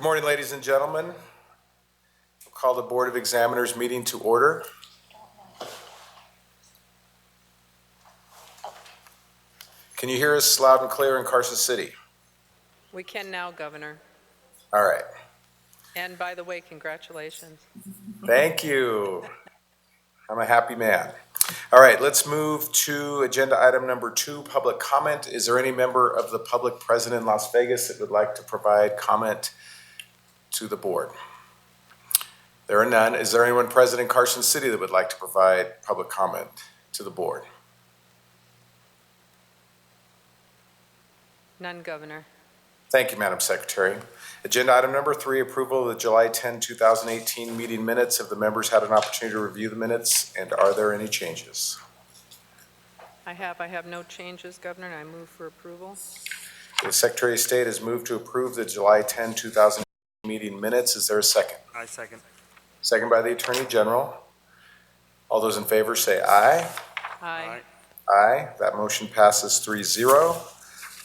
Good morning, ladies and gentlemen. We'll call the Board of Examiners meeting to order. Can you hear us loud and clear in Carson City? We can now, Governor. All right. And by the way, congratulations. Thank you. I'm a happy man. All right, let's move to agenda item number 2, public comment. Is there any member of the public present in Las Vegas that would like to provide comment to the board? There are none. Is there anyone present in Carson City that would like to provide public comment to the board? None, Governor. Thank you, Madam Secretary. Agenda item number 3, approval of the July 10, 2018 meeting minutes. Have the members had an opportunity to review the minutes, and are there any changes? I have no changes, Governor, and I move for approval. The Secretary of State has moved to approve the July 10, 2018 meeting minutes. Is there a second? I second. Second by the Attorney General. All those in favor say aye. Aye. Aye. That motion passes 3-0.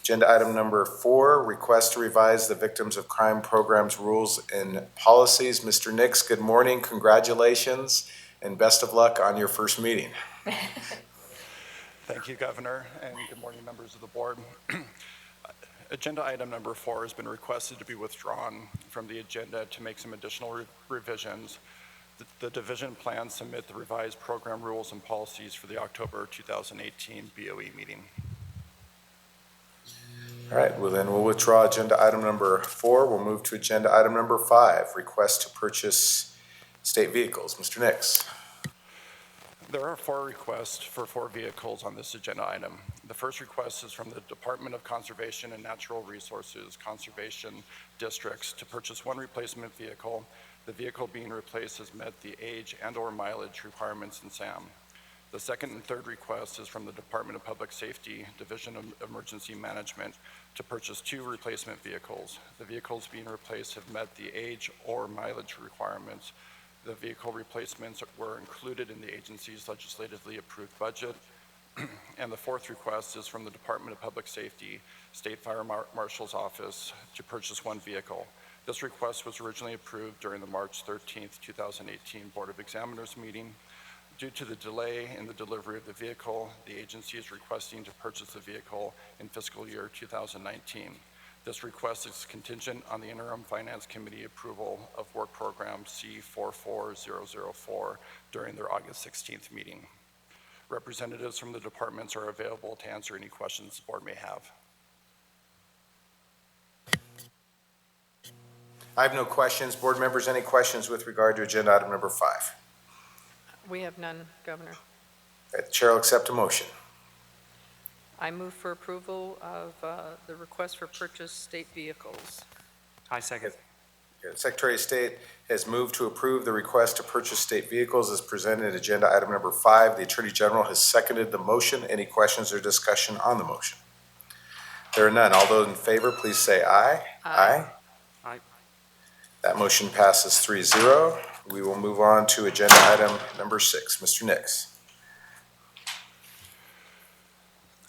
Agenda item number 4, request to revise the Victims of Crime Program's rules and policies. Mr. Nix, good morning, congratulations, and best of luck on your first meeting. Thank you, Governor, and good morning, members of the board. Agenda item number 4 has been requested to be withdrawn from the agenda to make some additional revisions. The division plans to submit the revised program rules and policies for the October 2018 BOE meeting. All right, well then we'll withdraw agenda item number 4. We'll move to agenda item number 5, request to purchase state vehicles. Mr. Nix. There are 4 requests for 4 vehicles on this agenda item. The first request is from the Department of Conservation and Natural Resources Conservation Districts to purchase 1 replacement vehicle. The vehicle being replaced has met the age and/or mileage requirements in SAM. The second and third request is from the Department of Public Safety, Division of Emergency Management, to purchase 2 replacement vehicles. The vehicles being replaced have met the age or mileage requirements. The vehicle replacements were included in the agency's legislatively approved budget. And the fourth request is from the Department of Public Safety, State Fire Marshal's Office, to purchase 1 vehicle. This request was originally approved during the March 13th, 2018 Board of Examiners meeting. Due to the delay in the delivery of the vehicle, the agency is requesting to purchase the vehicle in fiscal year 2019. This request is contingent on the Interim Finance Committee approval of Work Program C44004 during their August 16th meeting. Representatives from the departments are available to answer any questions the board may have. I have no questions. Board members, any questions with regard to agenda item number 5? We have none, Governor. The chair will accept a motion. I move for approval of the request for purchase state vehicles. I second. The Secretary of State has moved to approve the request to purchase state vehicles as presented in agenda item number 5. The Attorney General has seconded the motion. Any questions or discussion on the motion? There are none. All those in favor, please say aye. Aye. Aye. That motion passes 3-0. We will move on to agenda item number 6. Mr. Nix.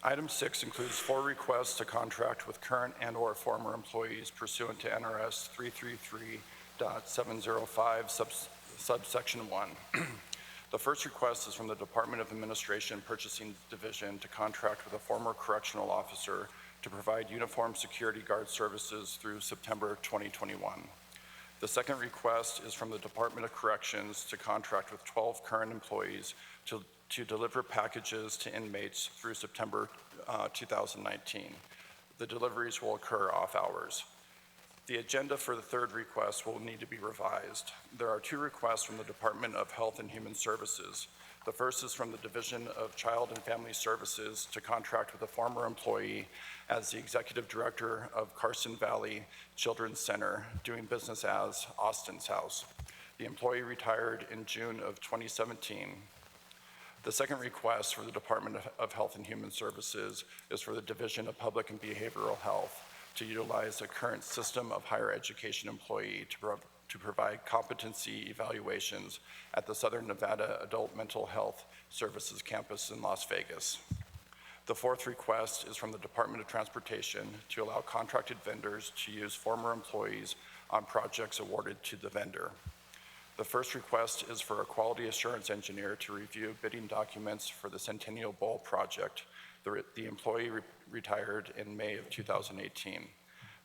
Item 6 includes 4 requests to contract with current and/or former employees pursuant to NRS 333.705 subsection 1. The first request is from the Department of Administration Purchasing Division to contract with a former correctional officer to provide uniform security guard services through September 2021. The second request is from the Department of Corrections to contract with 12 current employees to deliver packages to inmates through September 2019. The deliveries will occur off hours. The agenda for the third request will need to be revised. There are 2 requests from the Department of Health and Human Services. The first is from the Division of Child and Family Services to contract with a former employee as the Executive Director of Carson Valley Children's Center, doing business as Austin's House. The employee retired in June of 2017. The second request for the Department of Health and Human Services is for the Division of Public and Behavioral Health to utilize a current system of higher education employee to provide competency evaluations at the Southern Nevada Adult Mental Health Services campus in Las Vegas. The fourth request is from the Department of Transportation to allow contracted vendors to use former employees on projects awarded to the vendor. The first request is for a quality assurance engineer to review bidding documents for the Centennial Bowl project. The employee retired in May of 2018.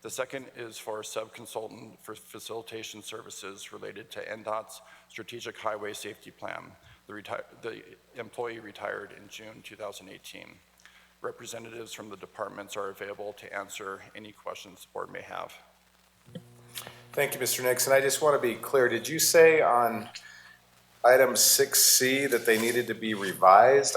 The second is for a sub-consultant for facilitation services related to NDOT's Strategic Highway Safety Plan. The employee retired in June 2018. Representatives from the departments are available to answer any questions the board may have. Thank you, Mr. Nixon. I just want to be clear. Did you say on item 6C that they needed to be revised?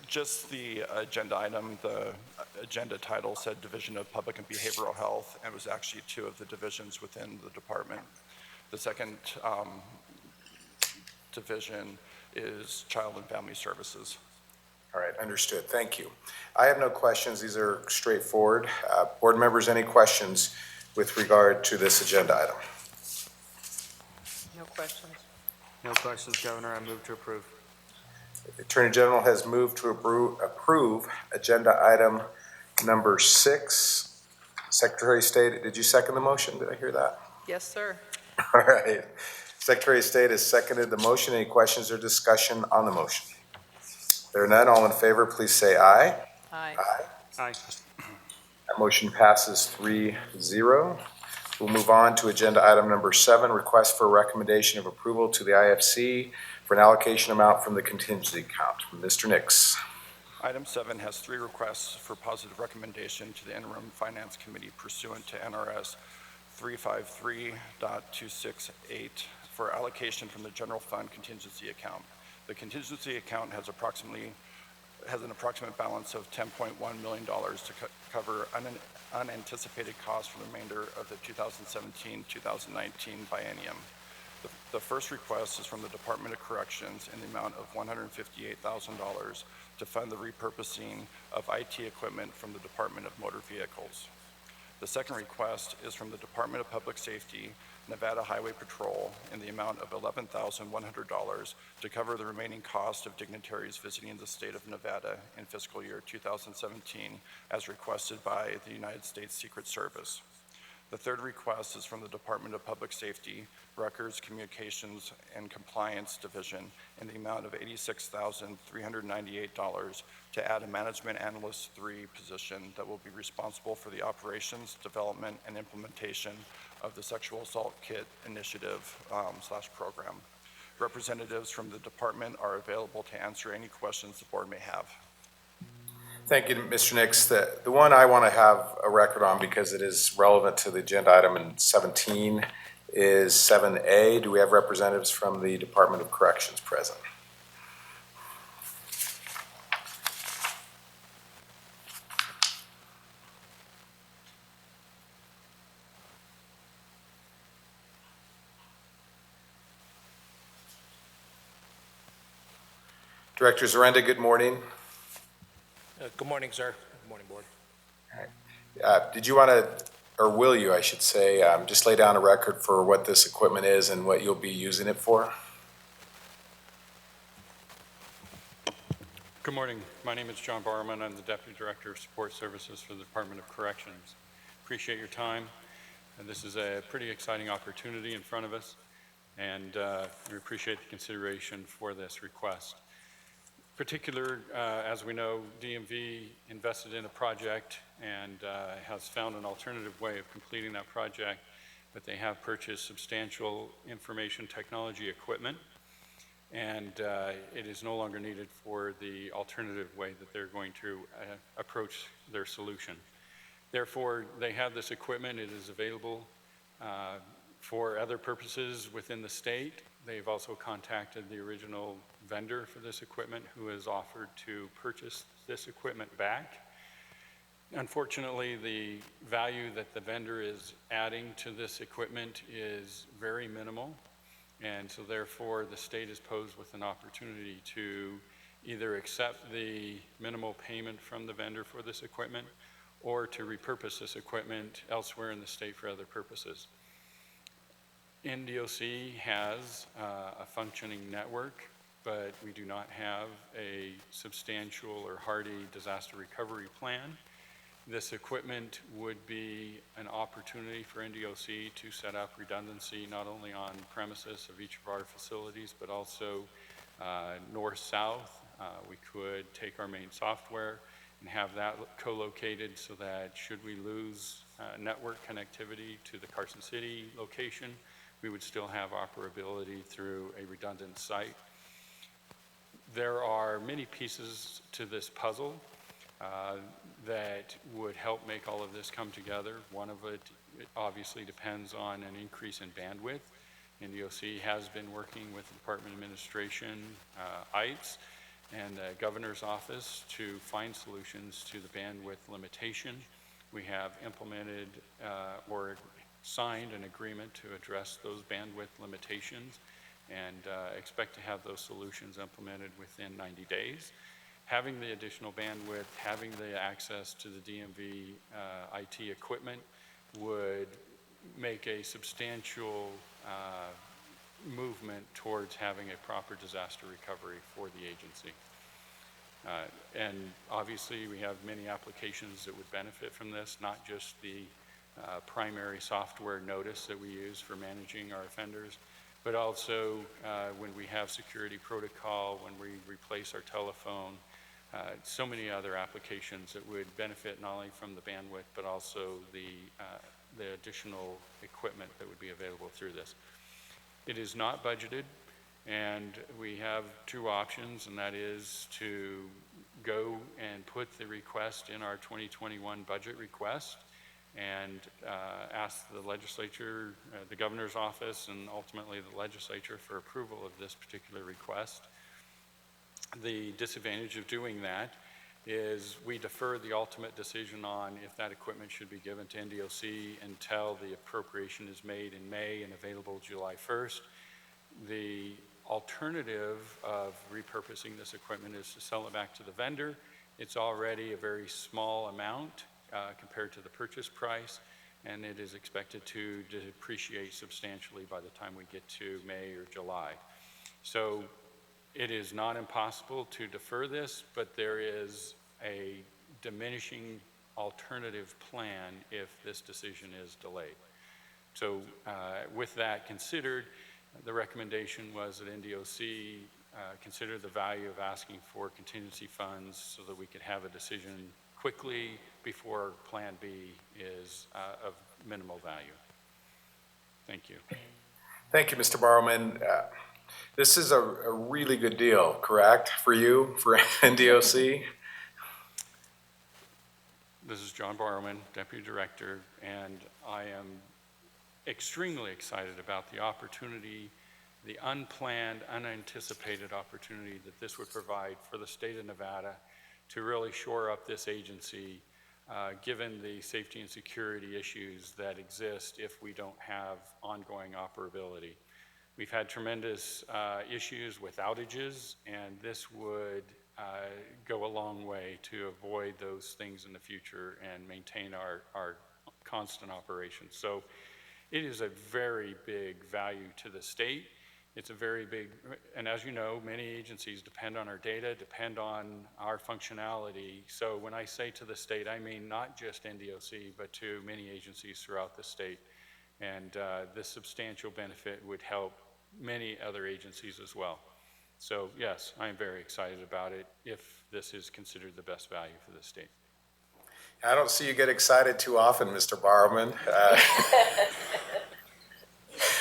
Just the agenda item, the agenda title said Division of Public and Behavioral Health, and it was actually two of the divisions within the department. The second division is Child and Family Services. All right, understood. Thank you. I have no questions. These are straightforward. Board members, any questions with regard to this agenda item? No questions. No questions, Governor. I move to approve. The Attorney General has moved to approve agenda item number 6. Secretary of State, did you second the motion? Did I hear that? Yes, sir. All right. Secretary of State has seconded the motion. Any questions or discussion on the motion? There are none. All in favor, please say aye. Aye. Aye. That motion passes 3-0. We'll move on to agenda item number 7, request for a recommendation of approval to the IFC for an allocation amount from the contingency account. Mr. Nix. Item 7 has 3 requests for positive recommendation to the Interim Finance Committee pursuant to NRS 353.268 for allocation from the general fund contingency account. The contingency account has an approximate balance of $10.1 million to cover unanticipated costs for the remainder of the 2017-2019 biennium. The first request is from the Department of Corrections in the amount of $158,000 to fund the repurposing of IT equipment from the Department of Motor Vehicles. The second request is from the Department of Public Safety, Nevada Highway Patrol, in the amount of $11,100 to cover the remaining cost of dignitaries visiting the state of Nevada in fiscal year 2017 as requested by the United States Secret Service. The third request is from the Department of Public Safety, Records, Communications, and Compliance Division in the amount of $86,398 to add a Management Analyst 3 position that will be responsible for the operations, development, and implementation of the Sexual Assault Kit Initiative / program. Representatives from the department are available to answer any questions the board may have. Thank you, Mr. Nix. The one I want to have a record on because it is relevant to the agenda item in 17 is 7A. Do we have representatives from the Department of Corrections present? Director Zarenda, good morning. Good morning, sir. Good morning, board. Did you want to, or will you, I should say, just lay down a record for what this equipment is and what you'll be using it for? Good morning. My name is John Barman. I'm the Deputy Director of Support Services for the Department of Corrections. Appreciate your time. And this is a pretty exciting opportunity in front of us, and we appreciate the consideration for this request. Particular, as we know, DMV invested in a project and has found an alternative way of completing that project, but they have purchased substantial information technology equipment, and it is no longer needed for the alternative way that they're going to approach their solution. Therefore, they have this equipment. It is available for other purposes within the state. They've also contacted the original vendor for this equipment, who has offered to purchase this equipment back. Unfortunately, the value that the vendor is adding to this equipment is very minimal, and so therefore the state is posed with an opportunity to either accept the minimal payment from the vendor for this equipment or to repurpose this equipment elsewhere in the state for other purposes. NDOC has a functioning network, but we do not have a substantial or hardy disaster recovery plan. This equipment would be an opportunity for NDOC to set up redundancy not only on premises of each of our facilities, but also north-south. We could take our main software and have that co-located so that should we lose network connectivity to the Carson City location, we would still have operability through a redundant site. There are many pieces to this puzzle that would help make all of this come together. One of it obviously depends on an increase in bandwidth. NDOC has been working with the Department of Administration, ITES, and the Governor's Office to find solutions to the bandwidth limitation. We have implemented or signed an agreement to address those bandwidth limitations and expect to have those solutions implemented within 90 days. Having the additional bandwidth, having the access to the DMV IT equipment would make a substantial movement towards having a proper disaster recovery for the agency. And obviously we have many applications that would benefit from this, not just the primary software notice that we use for managing our offenders, but also when we have security protocol, when we replace our telephone, so many other applications that would benefit not only from the bandwidth, but also the additional equipment that would be available through this. It is not budgeted, and we have two options, and that is to go and put the request in our 2021 budget request and ask the legislature, the governor's office, and ultimately the legislature for approval of this particular request. The disadvantage of doing that is we defer the ultimate decision on if that equipment should be given to NDOC until the appropriation is made in May and available July 1st. The alternative of repurposing this equipment is to sell it back to the vendor. It's already a very small amount compared to the purchase price, and it is expected to depreciate substantially by the time we get to May or July. So it is not impossible to defer this, but there is a diminishing alternative plan if this decision is delayed. So with that considered, the recommendation was that NDOC consider the value of asking for contingency funds so that we could have a decision quickly before Plan B is of minimal value. Thank you. Thank you, Mr. Barrowman. This is a really good deal, correct, for you, for NDOC? This is John Barrowman, Deputy Director, and I am extremely excited about the opportunity, the unplanned, unanticipated opportunity that this would provide for the state of Nevada to really shore up this agency, given the safety and security issues that exist if we don't have ongoing operability. We've had tremendous issues with outages, and this would go a long way to avoid those things in the future and maintain our constant operations. So it is a very big value to the state. It's a very big, and as you know, many agencies depend on our data, depend on our functionality. So when I say to the state, I mean not just NDOC, but to many agencies throughout the state. And this substantial benefit would help many other agencies as well. So yes, I am very excited about it if this is considered the best value for the state. I don't see you get excited too often, Mr. Barrowman.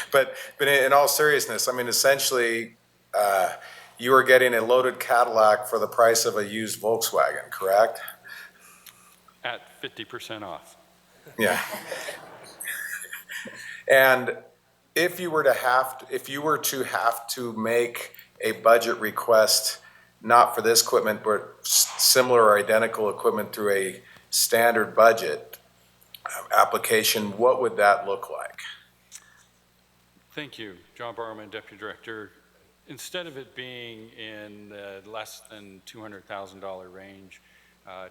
But in all seriousness, I mean, essentially, you are getting a loaded Cadillac for the price of a used Volkswagen, correct? At 50% off. Yeah. And if you were to have to make a budget request, not for this equipment, but similar or identical equipment through a standard budget application, what would that look like? Thank you, John Barrowman, Deputy Director. Instead of it being in the less than $200,000 range,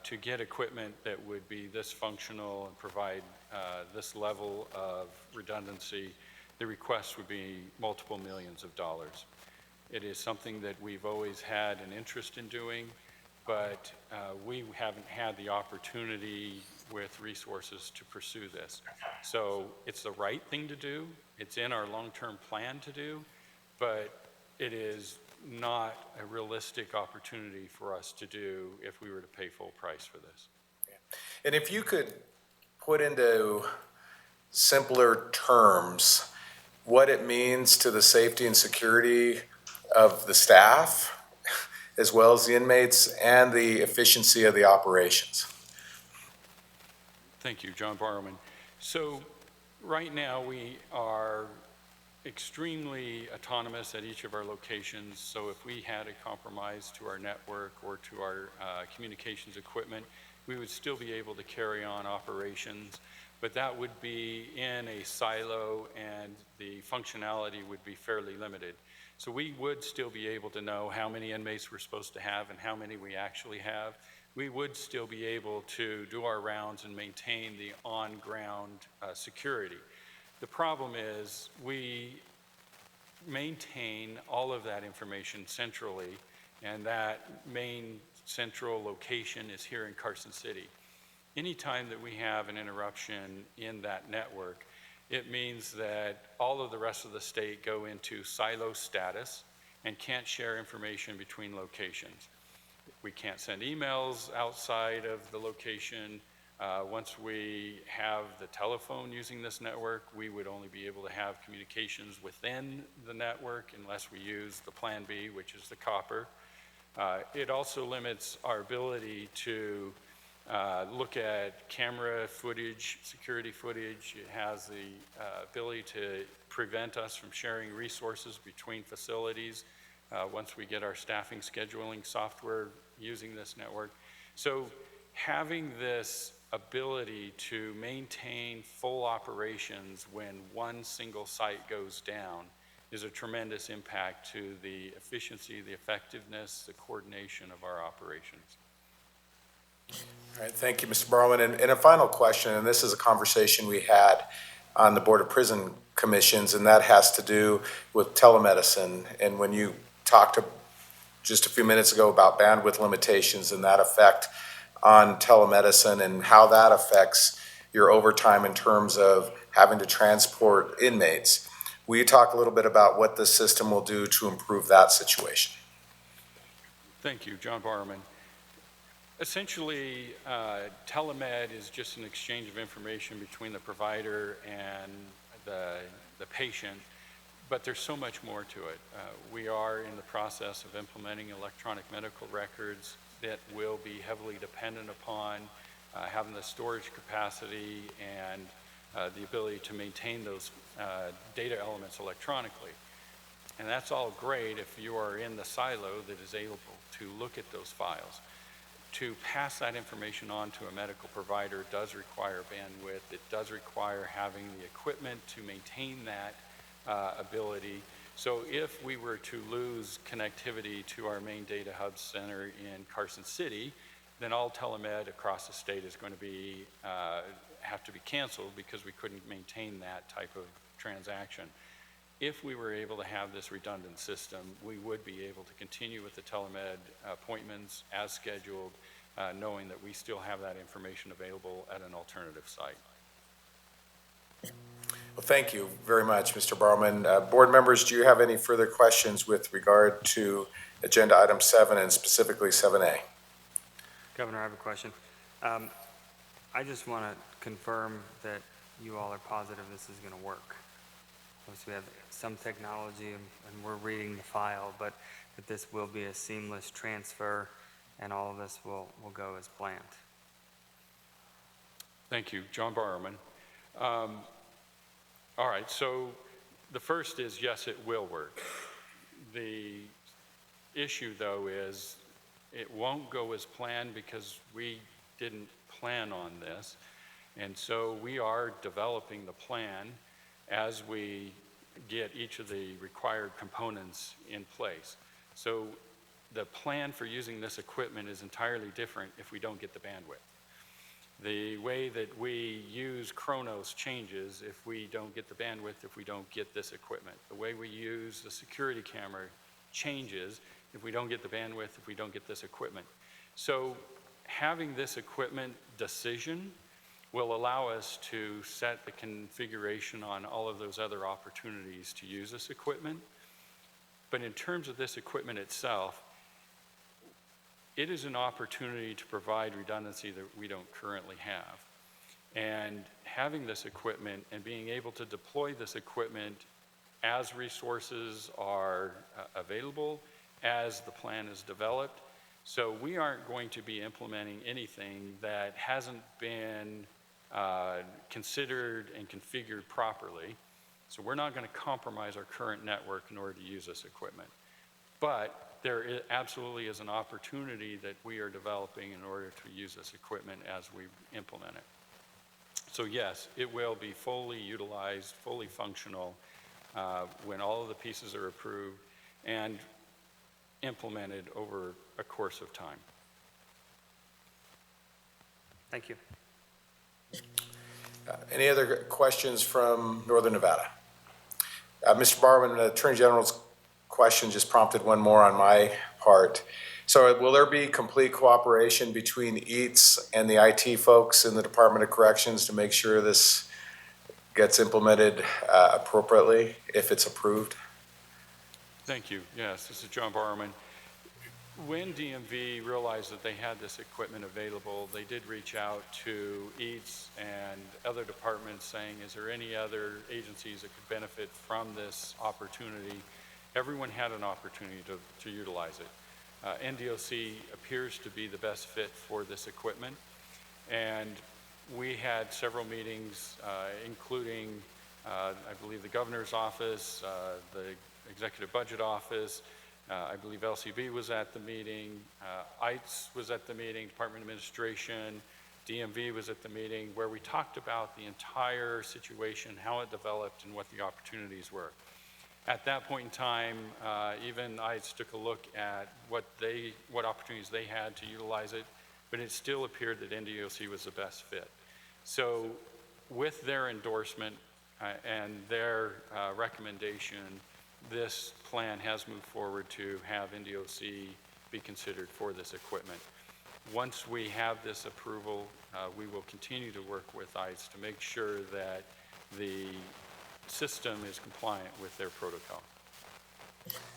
to get equipment that would be this functional and provide this level of redundancy, the request would be multiple millions of dollars. It is something that we've always had an interest in doing, but we haven't had the opportunity with resources to pursue this. So it's the right thing to do. It's in our long-term plan to do, but it is not a realistic opportunity for us to do if we were to pay full price for this. And if you could put into simpler terms what it means to the safety and security of the staff, as well as the inmates, and the efficiency of the operations. Thank you, John Barrowman. So right now we are extremely autonomous at each of our locations. So if we had a compromise to our network or to our communications equipment, we would still be able to carry on operations, but that would be in a silo and the functionality would be fairly limited. So we would still be able to know how many inmates we're supposed to have and how many we actually have. We would still be able to do our rounds and maintain the on-ground security. The problem is we maintain all of that information centrally, and that main central location is here in Carson City. Anytime that we have an interruption in that network, it means that all of the rest of the state go into silo status and can't share information between locations. We can't send emails outside of the location. Once we have the telephone using this network, we would only be able to have communications within the network unless we use the Plan B, which is the copper. It also limits our ability to look at camera footage, security footage. It has the ability to prevent us from sharing resources between facilities once we get our staffing scheduling software using this network. So having this ability to maintain full operations when one single site goes down is a tremendous impact to the efficiency, the effectiveness, the coordination of our operations. All right, thank you, Mr. Barrowman. And a final question, and this is a conversation we had on the Board of Prison Commissions, and that has to do with telemedicine. And when you talked just a few minutes ago about bandwidth limitations and that effect on telemedicine and how that affects your overtime in terms of having to transport inmates, will you talk a little bit about what the system will do to improve that situation? Thank you, John Barrowman. Essentially, telemed is just an exchange of information between the provider and the patient, but there's so much more to it. We are in the process of implementing electronic medical records that will be heavily dependent upon having the storage capacity and the ability to maintain those data elements electronically. And that's all great if you are in the silo that is able to look at those files. To pass that information on to a medical provider does require bandwidth. It does require having the equipment to maintain that ability. So if we were to lose connectivity to our main data hub center in Carson City, then all telemed across the state is going to be have to be canceled because we couldn't maintain that type of transaction. If we were able to have this redundant system, we would be able to continue with the telemed appointments as scheduled, knowing that we still have that information available at an alternative site. Well, thank you very much, Mr. Barrowman. Board members, do you have any further questions with regard to agenda item 7 and specifically 7A? Governor, I have a question. I just want to confirm that you all are positive this is going to work. We have some technology and we're reading the file, but that this will be a seamless transfer and all of this will go as planned. Thank you, John Barrowman. All right, so the first is, yes, it will work. The issue, though, is it won't go as planned because we didn't plan on this. And so we are developing the plan as we get each of the required components in place. So the plan for using this equipment is entirely different if we don't get the bandwidth. The way that we use Chronos changes if we don't get the bandwidth, if we don't get this equipment. The way we use the security camera changes if we don't get the bandwidth, if we don't get this equipment. So having this equipment decision will allow us to set the configuration on all of those other opportunities to use this equipment. But in terms of this equipment itself, it is an opportunity to provide redundancy that we don't currently have. And having this equipment and being able to deploy this equipment as resources are available, as the plan is developed. So we aren't going to be implementing anything that hasn't been considered and configured properly. So we're not going to compromise our current network in order to use this equipment. But there absolutely is an opportunity that we are developing in order to use this equipment as we implement it. So yes, it will be fully utilized, fully functional when all of the pieces are approved and implemented over a course of time. Thank you. Any other questions from Northern Nevada? Mr. Barman, the Attorney General's question just prompted one more on my part. So will there be complete cooperation between EATS and the IT folks in the Department of Corrections to make sure this gets implemented appropriately if it's approved? Thank you. Yes, this is John Barman. When DMV realized that they had this equipment available, they did reach out to EATS and other departments saying, is there any other agencies that could benefit from this opportunity? Everyone had an opportunity to utilize it. NDOC appears to be the best fit for this equipment. And we had several meetings, including, I believe, the governor's office, the executive budget office. I believe LCB was at the meeting, ITES was at the meeting, Department of Administration, DMV was at the meeting, where we talked about the entire situation, how it developed, and what the opportunities were. At that point in time, even ITES took a look at what opportunities they had to utilize it, but it still appeared that NDOC was the best fit. So with their endorsement and their recommendation, this plan has moved forward to have NDOC be considered for this equipment. Once we have this approval, we will continue to work with ICE to make sure that the system is compliant with their protocol.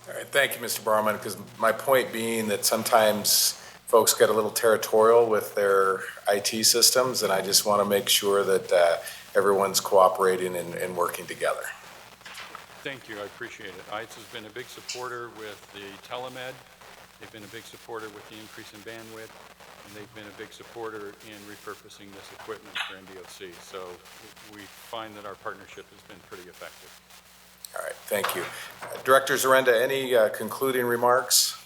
All right, thank you, Mr. Barman, because my point being that sometimes folks get a little territorial with their IT systems, and I just want to make sure that everyone's cooperating and working together. Thank you, I appreciate it. ICE has been a big supporter with the telemed. They've been a big supporter with the increase in bandwidth, and they've been a big supporter in repurposing this equipment for NDOC. So we find that our partnership has been pretty effective. All right, thank you. Director Zarenda, any concluding remarks?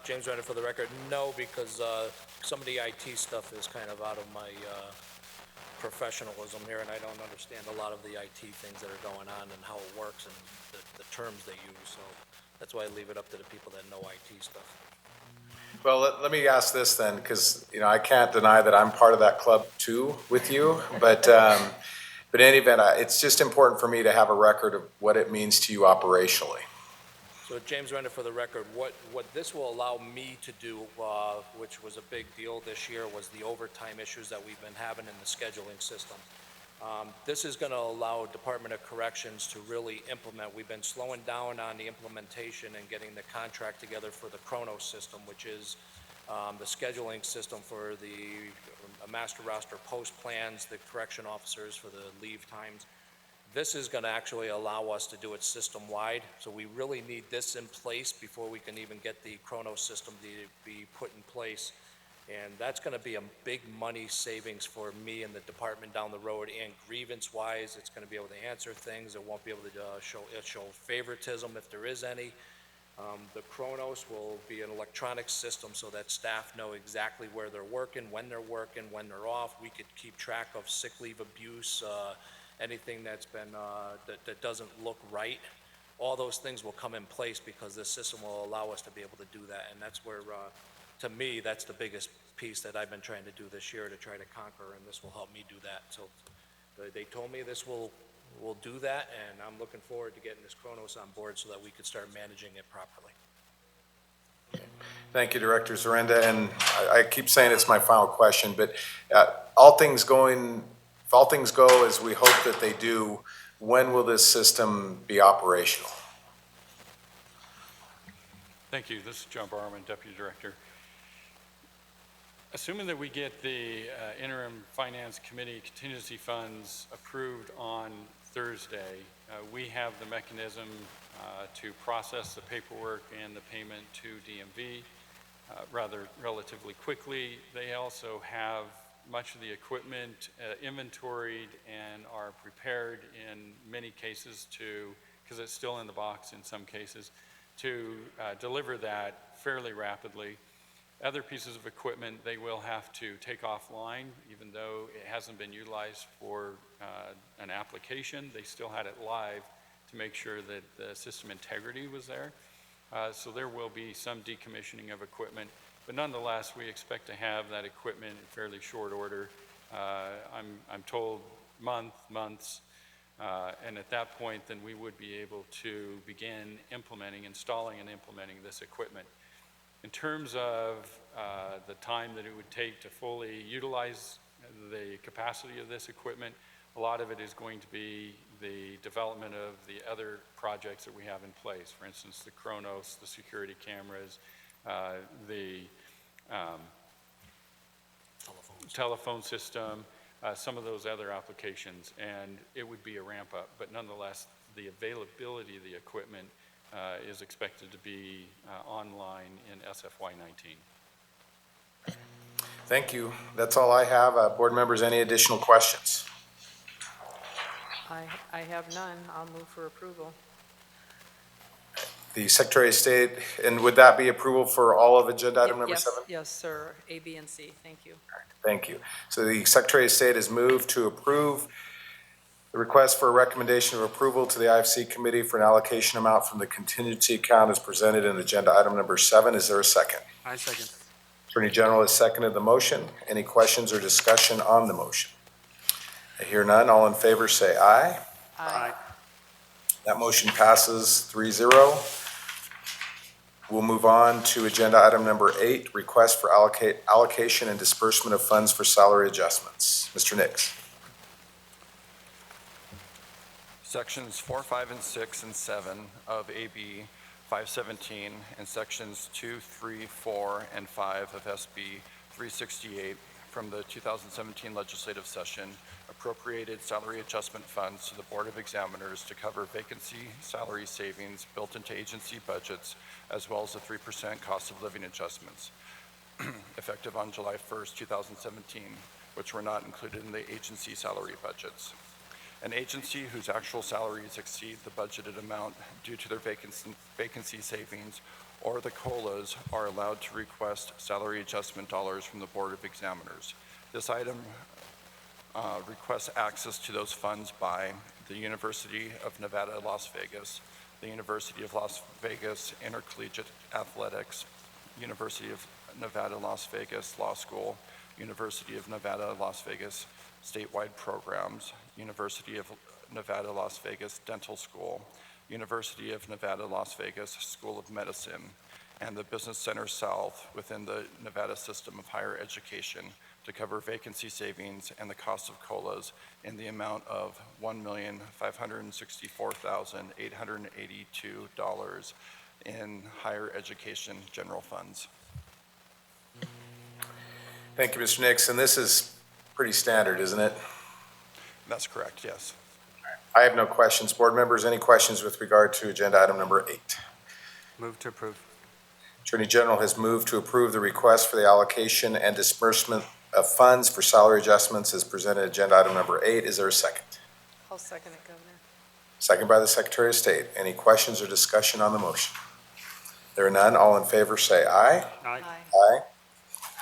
James Renner for the record, no, because some of the IT stuff is kind of out of my professionalism here, and I don't understand a lot of the IT things that are going on and how it works and the terms they use. So that's why I leave it up to the people that know IT stuff. Well, let me ask this then, because I can't deny that I'm part of that club too with you, but in any event, it's just important for me to have a record of what it means to you operationally. So James Renner for the record, what this will allow me to do, which was a big deal this year, was the overtime issues that we've been having in the scheduling system. This is going to allow Department of Corrections to really implement. We've been slowing down on the implementation and getting the contract together for the Chronos system, which is the scheduling system for the master roster post plans, the correction officers for the leave times. This is going to actually allow us to do it system-wide, so we really need this in place before we can even get the Chronos system to be put in place. And that's going to be a big money savings for me and the department down the road. And grievance-wise, it's going to be able to answer things. It won't be able to show favoritism if there is any. The Chronos will be an electronic system so that staff know exactly where they're working, when they're off. We could keep track of sick leave abuse, anything that's been that doesn't look right. All those things will come in place because this system will allow us to be able to do that. And that's where, to me, that's the biggest piece that I've been trying to do this year to try to conquer, and this will help me do that. So they told me this will do that, and I'm looking forward to getting this Chronos on board so that we could start managing it properly. Thank you, Director Zarenda, and I keep saying it's my final question, but if all things go as we hope that they do, when will this system be operational? Thank you. This is John Barman, Deputy Director. Assuming that we get the interim finance committee contingency funds approved on Thursday, we have the mechanism to process the paperwork and the payment to DMV relatively quickly. They also have much of the equipment inventoried and are prepared in many cases because it's still in the box in some cases, to deliver that fairly rapidly. Other pieces of equipment they will have to take offline, even though it hasn't been utilized for an application. They still had it live to make sure that the system integrity was there. So there will be some decommissioning of equipment, but nonetheless, we expect to have that equipment in fairly short order. I'm told months, and at that point, then we would be able to begin installing and implementing this equipment. In terms of the time that it would take to fully utilize the capacity of this equipment, a lot of it is going to be the development of the other projects that we have in place. For instance, the Chronos, the security cameras, the telephone system, some of those other applications, and it would be a ramp up. But nonetheless, the availability of the equipment is expected to be online in SFY 19. Thank you. That's all I have. Board members, any additional questions? I have none. I'll move for approval. The Secretary of State, and would that be approval for all of agenda item number Yes, 7? yes, sir. A, B, and C. Thank you. Thank you. So the Secretary of State has moved to approve the request for a recommendation of approval to the IFC Committee for an allocation amount from the contingency account as presented in agenda item number 7. Is there a second? I second. Attorney General has seconded the motion. Any questions or discussion on the motion? I hear none. All in favor say aye. Aye. That motion passes 3-0. We'll move on to agenda item number 8, request for allocation and disbursement of funds for salary adjustments. Mr. Nix. Sections 4, 5, and 6, and 7 of AB 517 and sections 2, 3, 4, and 5 of SB 368 from the 2017 legislative session appropriated salary adjustment funds to the Board of Examiners to cover vacancy salary savings built into agency budgets, as well as the 3% cost of living adjustments effective on July 1st, 2017, which were not included in the agency salary budgets. An agency whose actual salaries exceed the budgeted amount due to their vacancy savings or the COLAs are allowed to request salary adjustment dollars from the Board of Examiners. This item requests access to those funds by the University of Nevada, Las Vegas, the University of Las Vegas Intercollegiate Athletics, University of Nevada, Las Vegas Law School, University of Nevada, Las Vegas statewide programs, University of Nevada, Las Vegas Dental School, University of Nevada, Las Vegas School of Medicine, and the Business Center South within the Nevada system of higher education to cover vacancy savings and the cost of COLAs in the amount of $1,564,882 in higher education general funds. Thank you, Mr. Nix. And this is pretty standard, isn't it? That's correct, yes. I have no questions. Board members, any questions with regard to agenda item number 8? Move to approve. Attorney General has moved to approve the request for the allocation and disbursement of funds for salary adjustments as presented agenda item number 8. Is there a second? I'll second it, Governor. Second by the Secretary of State. Any questions or discussion on the motion? There are none. All in favor say aye. Aye. Aye.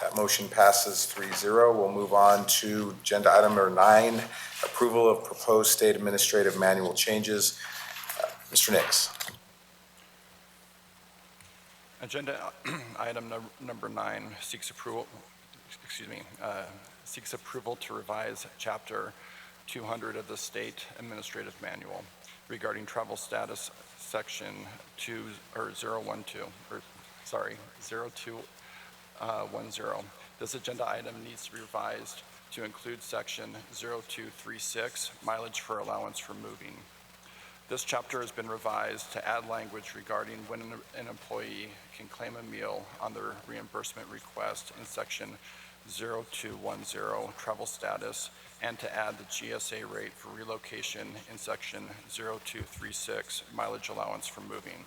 That motion passes 3-0. We'll move on to agenda item number 9, approval of proposed state administrative manual changes. Mr. Nix. Agenda item number 9 seeks approval to revise Chapter 200 of the State Administrative Manual regarding travel status, Section 012, or 0210. This agenda item needs to be revised to include section 0236, mileage for allowance for moving. This chapter has been revised to add language regarding when an employee can claim a meal on their reimbursement request in section 0210, travel status, and to add the GSA rate for relocation in section 0236, mileage allowance for moving.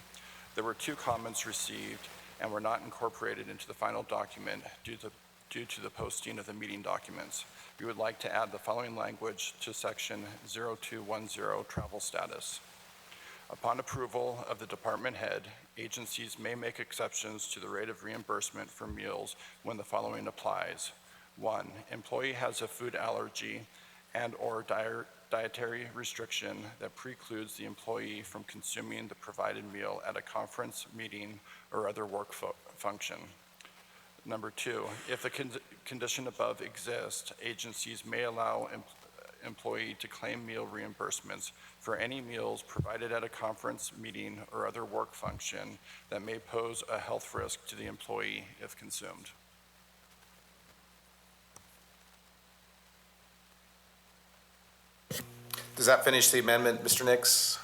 There were 2 comments received and were not incorporated into the final document due to the posting of the meeting documents. We would like to add the following language to section 0210, travel status. Upon approval of the department head, agencies may make exceptions to the rate of reimbursement for meals when the following applies. 1, employee has a food allergy and/or dietary restriction that precludes the employee from consuming the provided meal at a conference, meeting, or other work function. Number 2, if the condition above exists, agencies may allow employee to claim meal reimbursements for any meals provided at a conference, meeting, or other work function that may pose a health risk to the employee if consumed. Does that finish the amendment, Mr. Nix?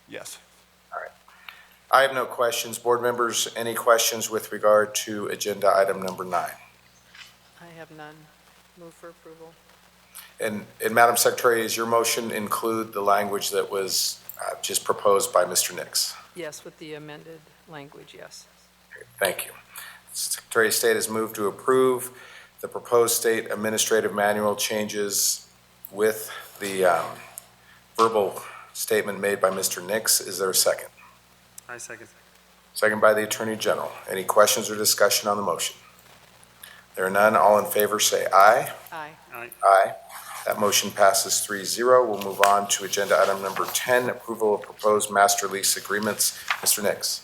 Yes. All right. I have no questions. Board members, any questions with regard to agenda item number 9? I have none. Move for approval. And Madam Secretary, does your motion include the language that was just proposed by Mr. Nix? Yes, with the amended language, yes. Thank you. Secretary of State has moved to approve the proposed state administrative manual changes with the verbal statement made by Mr. Nix. Is there a second? I second. Second by the Attorney General. Any questions or discussion on the motion? There are none. All in favor say aye. Aye. Aye. Aye. That motion passes 3-0. We'll move on to agenda item number 10, approval of proposed master lease agreements. Mr. Nix.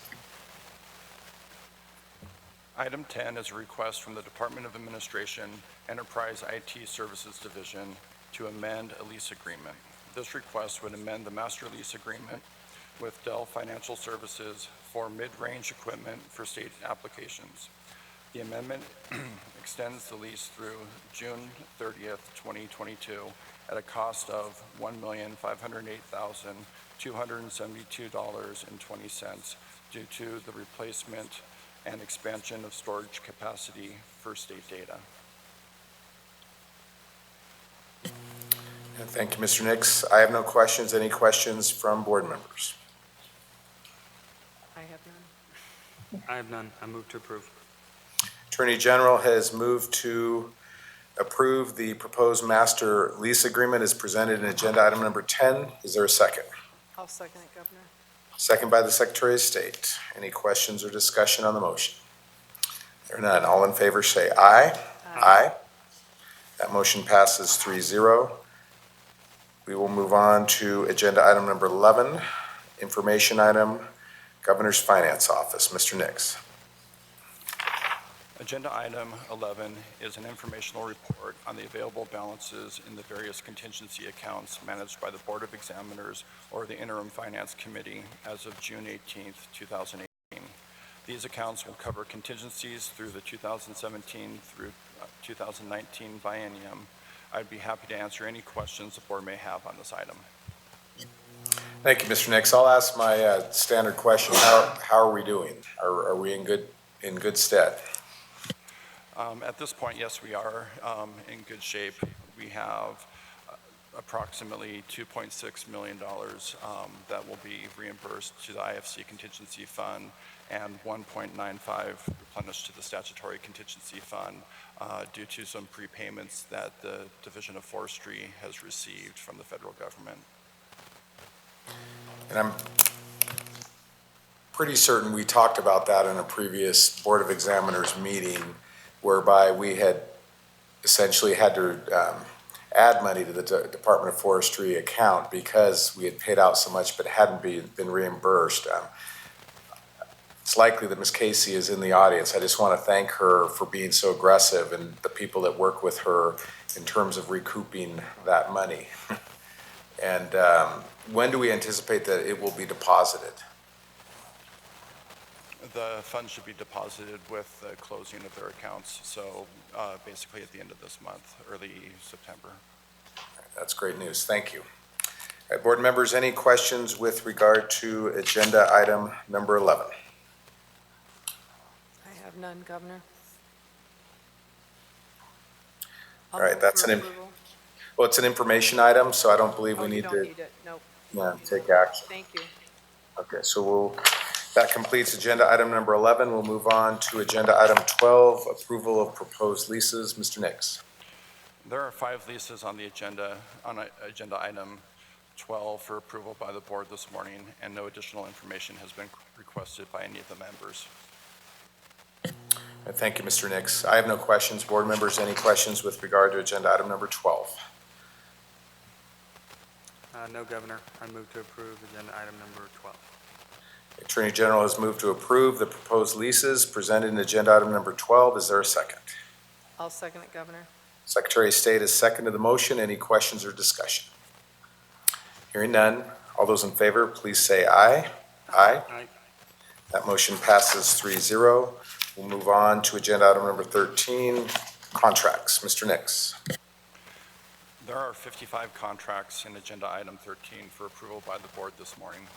Item 10 is a request from the Department of Administration, Enterprise IT Services Division to amend a lease agreement. This request would amend the master lease agreement with Dell Financial Services for mid-range equipment for state applications. The amendment extends the lease through June 30th, 2022 at a cost of $1,508,272.20 due to the replacement and expansion of storage capacity for state data. And thank you, Mr. Nix. I have no questions. Any questions from board members? I have none. I have none. I move to approve. Attorney General has moved to approve the proposed master lease agreement as presented in agenda item number 10. Is there a second? I'll second it, Governor. Second by the Secretary of State. Any questions or discussion on the motion? There are none. All in favor say aye. Aye. That motion passes 3-0. We will move on to agenda item number 11, information item, Governor's Finance Office. Mr. Nix. Agenda item 11 is an informational report on the available balances in the various contingency accounts managed by the Board of Examiners or the Interim Finance Committee as of June 18th, 2018. These accounts will cover contingencies through the 2017 through 2019 biennium. I'd be happy to answer any questions the board may have on this item. Thank you, Mr. Nix. I'll ask my standard question. How are we doing? Are we in good stead? At this point, yes, we are in good shape. We have approximately $2.6 million that will be reimbursed to the IFC contingency fund and 1.95 replenished to the statutory contingency fund due to some prepayments that the Division of Forestry has received from the federal government. And I'm pretty certain we talked about that in a previous Board of Examiners meeting, whereby we had essentially had to add money to the Department of Forestry account because we had paid out so much but hadn't been reimbursed. It's likely that Ms. Casey is in the audience. I just want to thank her for being so aggressive and the people that work with her in terms of recouping that money. And when do we anticipate that it will be deposited? The funds should be deposited with the closing of their accounts, so basically at the end of this month, early September. That's great news. Thank you. All right, board members, any questions with regard to agenda item number 11? I have none, Governor. All right, that's well, it's an information item, so I don't believe we Oh, you need don't to need it, nope. take action. Thank you. Okay, so that completes agenda item number 11. We'll move on to agenda item 12, approval of proposed leases. Mr. Nix. There are 5 leases on the agenda, agenda item 12 for approval by the board this morning, and no additional information has been requested by any of the members. Thank you, Mr. Nix. I have no questions. Board members, any questions with regard to agenda item number 12? No, Governor. I move to approve agenda item number 12. The Attorney General has moved to approve the proposed leases presented in agenda item number 12. Is there a second? I'll second it, Governor. Secretary of State has seconded the motion. Any questions or discussion? Hearing none. All those in favor, please say aye. Aye. Aye. That motion passes 3-0. We'll move on to agenda item number 13, contracts. Mr. Nix. There are 55 contracts in agenda item 13 for approval by the board this morning.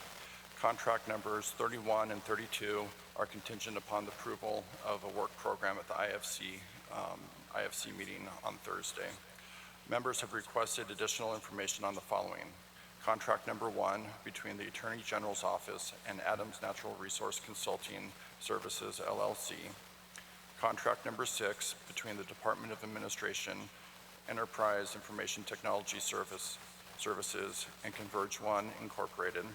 Contract numbers 31 and 32 are contingent upon the approval of a work program at the IFC meeting on Thursday. Members have requested additional information on the following. Contract number 1 between the Attorney General's Office and Adams Natural Resource Consulting Services, LLC. Contract number 6 between the Department of Administration, Enterprise Information Technology Services, and Converge One, Incorporated.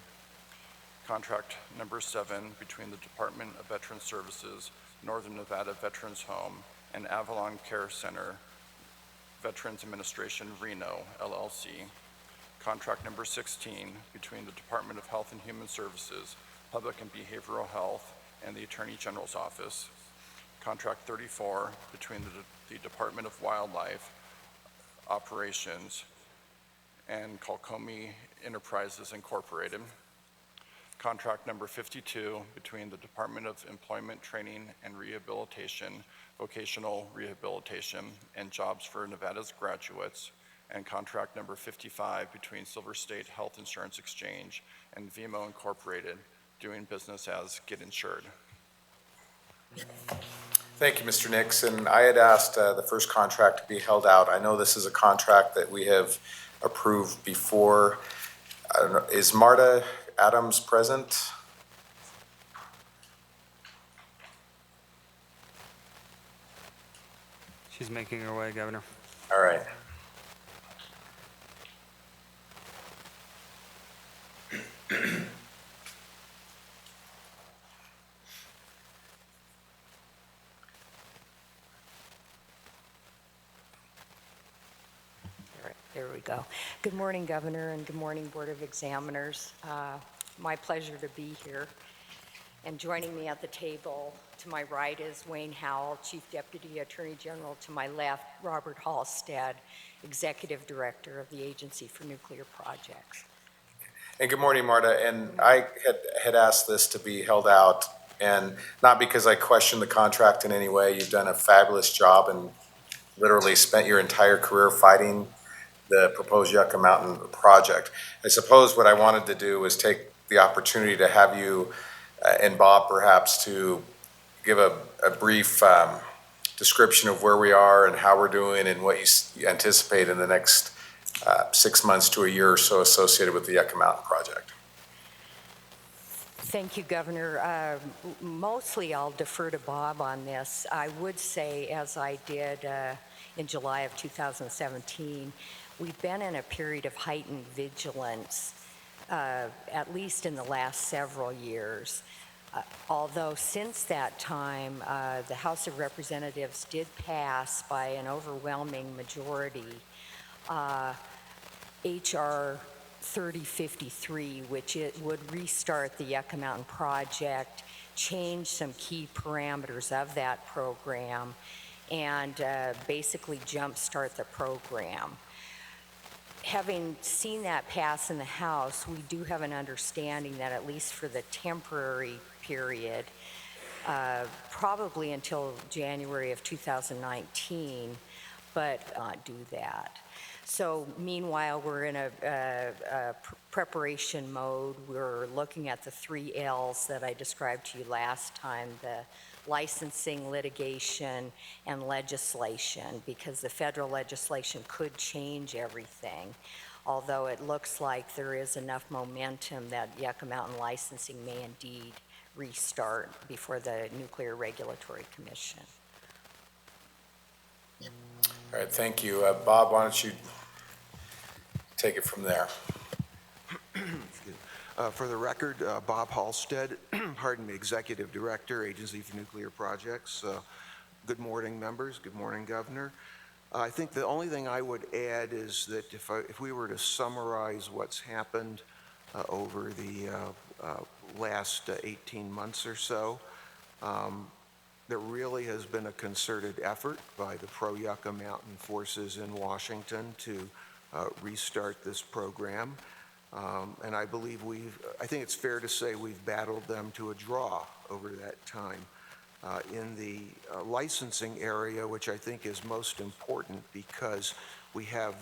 Contract number 7 between the Department of Veterans Services, Northern Nevada Veterans Home, and Avalon Care Center, Veterans Administration, Reno, LLC. Contract number 16 between the Department of Health and Human Services, Public and Behavioral Health, and the Attorney General's Office. Contract 34 between the Department of Wildlife Operations and Colcomi Enterprises Incorporated. Contract number 52 between the Department of Employment, Training and Rehabilitation, Vocational Rehabilitation, and Jobs for Nevada's Graduates, and contract number 55 between Silver State Health Insurance Exchange and VMO Incorporated, doing business as Get Insured. Thank you, Mr. Nix. And I had asked the first contract to be held out. I know this is a contract that we have approved before. I don't know, is Marta Adams present? She's making her way, Governor. All right. There we go. Good morning, Governor, and good morning, Board of Examiners. My pleasure to be here. And joining me at the table to my right is Wayne Howell, Chief Deputy Attorney General. To my left, Robert Halstead, Executive Director of the Agency for Nuclear Projects. And good morning, Marta. And I had asked this to be held out, and not because I question the contract in any way. You've done a fabulous job and literally spent your entire career fighting the proposed Yucca Mountain project. I suppose what I wanted to do was take the opportunity to have you and Bob perhaps to give a brief description of where we are and how we're doing and what you anticipate in the next 6 months to a year or so associated with the Yucca Mountain project. Thank you, Governor. Mostly I'll defer to Bob on this. I would say, as I did in July of 2017, we've been in a period of heightened vigilance, at least in the last several years. Although since that time, the House of Representatives did pass by an overwhelming majority H.R. 3053, which it would restart the Yucca Mountain project, change some key parameters of that program, and basically jumpstart the program. Having seen that pass in the House, we do have an understanding that at least for the temporary period, probably until January of 2019, but not do that. So meanwhile, we're in a preparation mode. We're looking at the 3 Ls that I described to you last time, the licensing, litigation, and legislation, because the federal legislation could change everything. Although it looks like there is enough momentum that Yucca Mountain licensing may indeed restart before the Nuclear Regulatory Commission. All right, thank you. Bob, why don't you take it from there? For the record, Bob Halstead, pardon me, Executive Director, Agency for Nuclear Projects. Good morning, members. Good morning, Governor. I think the only thing I would add is that if we were to summarize what's happened over the last 18 months or so, there really has been a concerted effort by the pro-Yucca Mountain forces in Washington to restart this program. And I believe I think it's fair to say we've battled them to a draw over that time. In the licensing area, which I think is most important because we have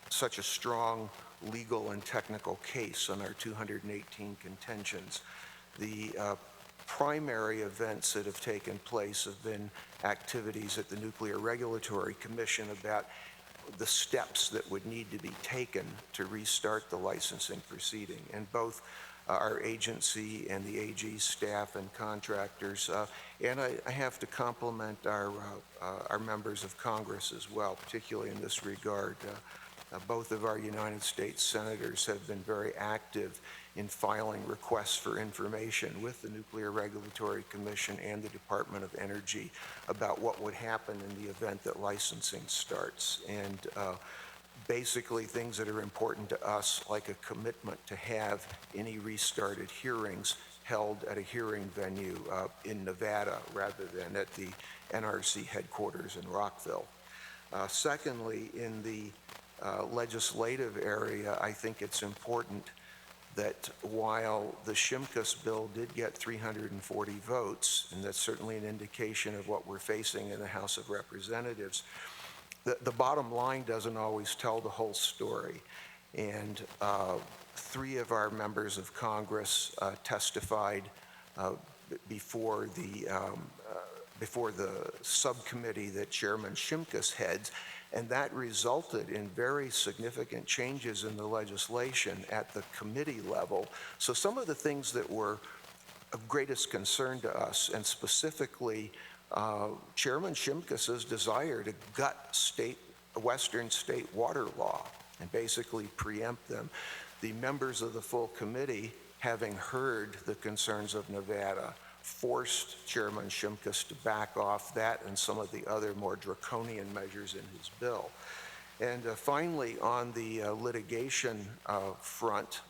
such a strong legal and technical case on our 218 contentions. The primary events that have taken place have been activities at the Nuclear Regulatory Commission about the steps that would need to be taken to restart the licensing proceeding. And both our agency and the AG staff and contractors, and I have to compliment our members of Congress as well, particularly in this regard. Both of our United States senators have been very active in filing requests for information with the Nuclear Regulatory Commission and the Department of Energy about what would happen in the event that licensing starts. And basically things that are important to us, like a commitment to have any restarted hearings held at a hearing venue in Nevada rather than at the NRC headquarters in Rockville. Secondly, in the legislative area, I think it's important that while the Shimkus bill did get 340 votes, and that's certainly an indication of what we're facing in the House of Representatives, the bottom line doesn't always tell the whole story. And 3 of our members of Congress testified before the subcommittee that Chairman Shimkus heads, and that resulted in very significant changes in the legislation at the committee level. So some of the things that were of greatest concern to us, and specifically Chairman Shimkus's desire to gut Western state water law and basically preempt them. The members of the full committee, having heard the concerns of Nevada, forced Chairman Shimkus to back off that and some of the other more draconian measures in his bill. And finally, on the litigation front,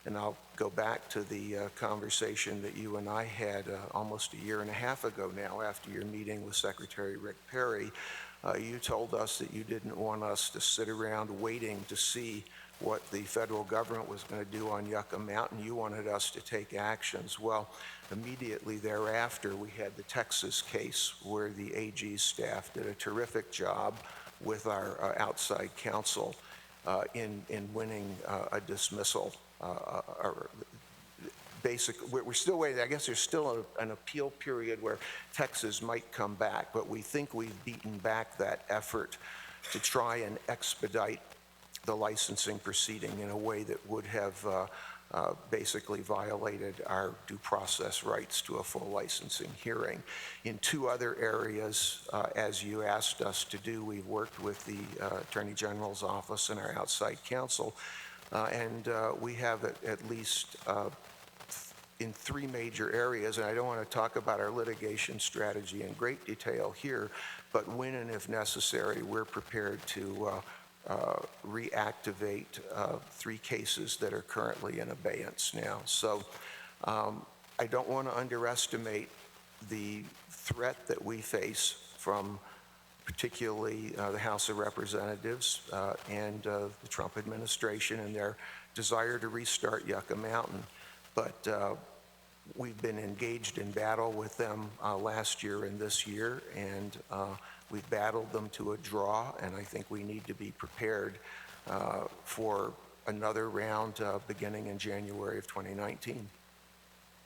and I'll go back to the conversation that you and I had almost a year and a half ago now after your meeting with Secretary Rick Perry. You told us that you didn't want us to sit around waiting to see what the federal government was going to do on Yucca Mountain. You wanted us to take actions. Well, immediately thereafter, we had the Texas case where the AG staff did a terrific job with our outside counsel in winning a dismissal. We're still waiting. I guess there's still an appeal period where Texas might come back, but we think we've beaten back that effort to try and expedite the licensing proceeding in a way that would have basically violated our due process rights to a full licensing hearing. In 2 other areas, as you asked us to do, we've worked with the Attorney General's office and our outside counsel, and we have at least in 3 major areas, and I don't want to talk about our litigation strategy in great detail here, but when and if necessary, we're prepared to reactivate 3 cases that are currently in abeyance now. So I don't want to underestimate the threat that we face from particularly the House of Representatives and the Trump administration and their desire to restart Yucca Mountain. But We've been engaged in battle with them last year and this year, and we've battled them to a draw, and I think we need to be prepared for another round beginning in January of 2019.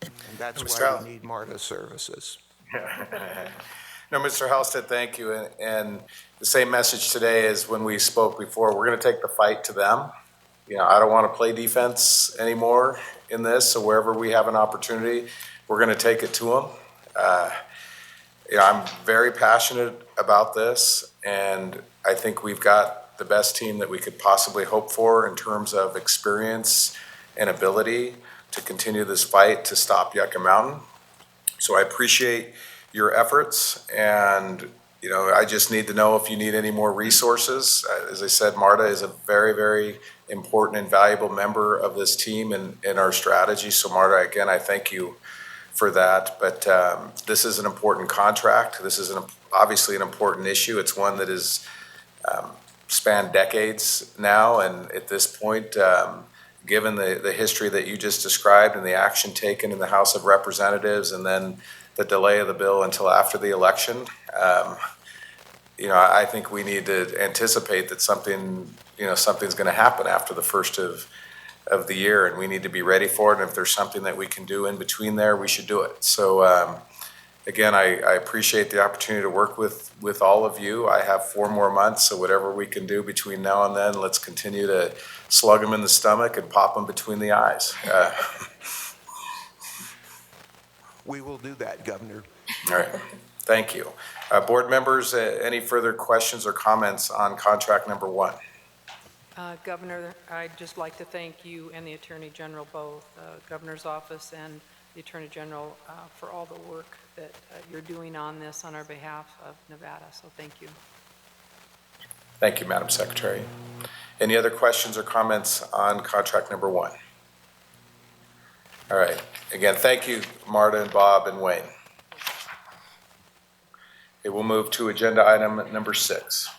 And that's why we need MARTA services. No, Mr. Halstead, thank you. And the same message today as when we spoke before. We're going to take the fight to them. I don't want to play defense anymore in this, so wherever we have an opportunity, we're going to take it to them. I'm very passionate about this, and I think we've got the best team that we could possibly hope for in terms of experience and ability to continue this fight to stop Yucca Mountain. So I appreciate your efforts, and I just need to know if you need any more resources. As I said, MARTA is a very, very important and valuable member of this team and in our strategy. So MARTA, again, I thank you for that. But this is an important contract. This is obviously an important issue. It's one that has spanned decades now, and at this point, given the history that you just described and the action taken in the House of Representatives, and then the delay of the bill until after the election, I think we need to anticipate that something's going to happen after the first of the year, and we need to be ready for it. And if there's something that we can do in between there, we should do it. So again, I appreciate the opportunity to work with all of you. I have 4 more months, so whatever we can do between now and then, let's continue to slug them in the stomach and pop them between the eyes. We will do that, Governor. All right, thank you. Board members, any further questions or comments on contract number 1? Governor, I'd just like to thank you and the Attorney General, both Governor's Office and the Attorney General, for all the work that you're doing on this on our behalf of Nevada. So thank you. Thank you, Madam Secretary. Any other questions or comments on contract number 1? All right. Again, thank you, Marta and Bob and Wayne. Okay, we'll move to agenda item number 6.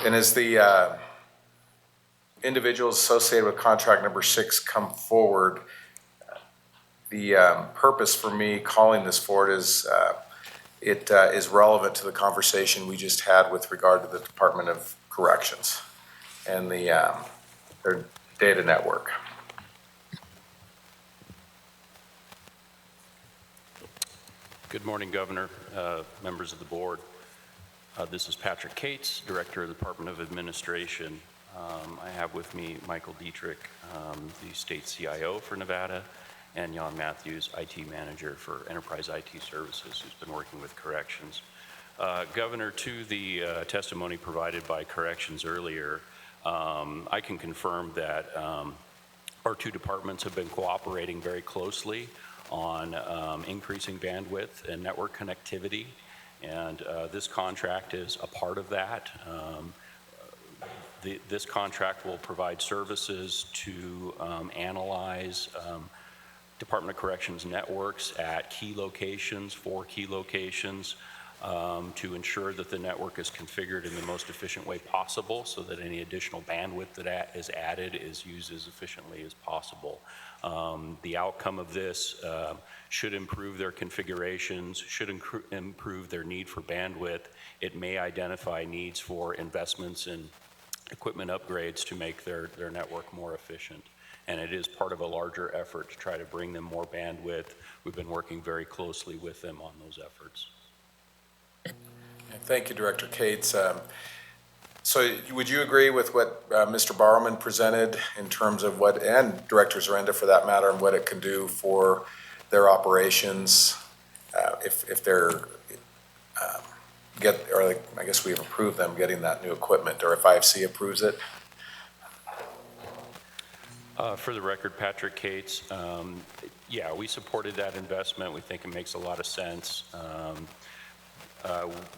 And as the individuals associated with contract number 6 come forward, the purpose for me calling this forward is it is relevant to the conversation we just had with regard to the Department of Corrections and their data network. Good morning, Governor, members of the board. This is Patrick Cates, Director of the Department of Administration. I have with me Michael Dietrich, the State CIO for Nevada, and Jan Matthews, IT Manager for Enterprise IT Services, who's been working with Corrections. Governor, to the testimony provided by Corrections earlier, I can confirm that our 2 departments have been cooperating very closely on increasing bandwidth and network connectivity, and this contract is a part of that. This contract will provide services to analyze Department of Corrections networks at key locations, 4 key locations, to ensure that the network is configured in the most efficient way possible so that any additional bandwidth that is added is used as efficiently as possible. The outcome of this should improve their configurations, should improve their need for bandwidth. It may identify needs for investments in equipment upgrades to make their network more efficient. And it is part of a larger effort to try to bring them more bandwidth. We've been working very closely with them on those efforts. Thank you, Director Cates. So would you agree with what Mr. Barrowman presented in terms of what, and Director Zarenda for that matter, and what it can do for their operations if they're I guess we've approved them getting that new equipment, or if IFC approves it? For the record, Patrick Cates, yeah, we supported that investment. We think it makes a lot of sense.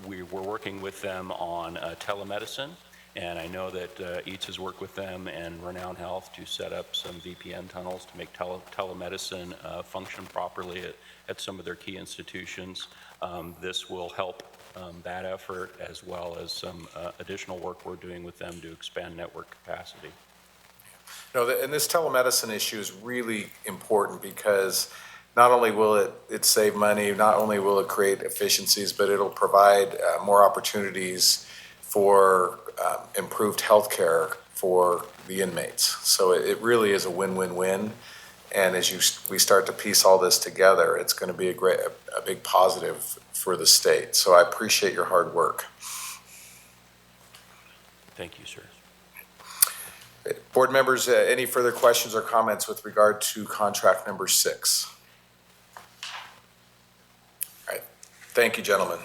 We're working with them on telemedicine, and I know that EATS has worked with them and Renown Health to set up some VPN tunnels to make telemedicine function properly at some of their key institutions. This will help that effort, as well as some additional work we're doing with them to expand network capacity. No, and this telemedicine issue is really important because not only will it save money, not only will it create efficiencies, but it'll provide more opportunities for improved healthcare for the inmates. So it really is a win-win-win. And as we start to piece all this together, it's going to be a big positive for the state. So I appreciate your hard work. Thank you, sir. Board members, any further questions or comments with regard to contract number 6? All right. Thank you, gentlemen.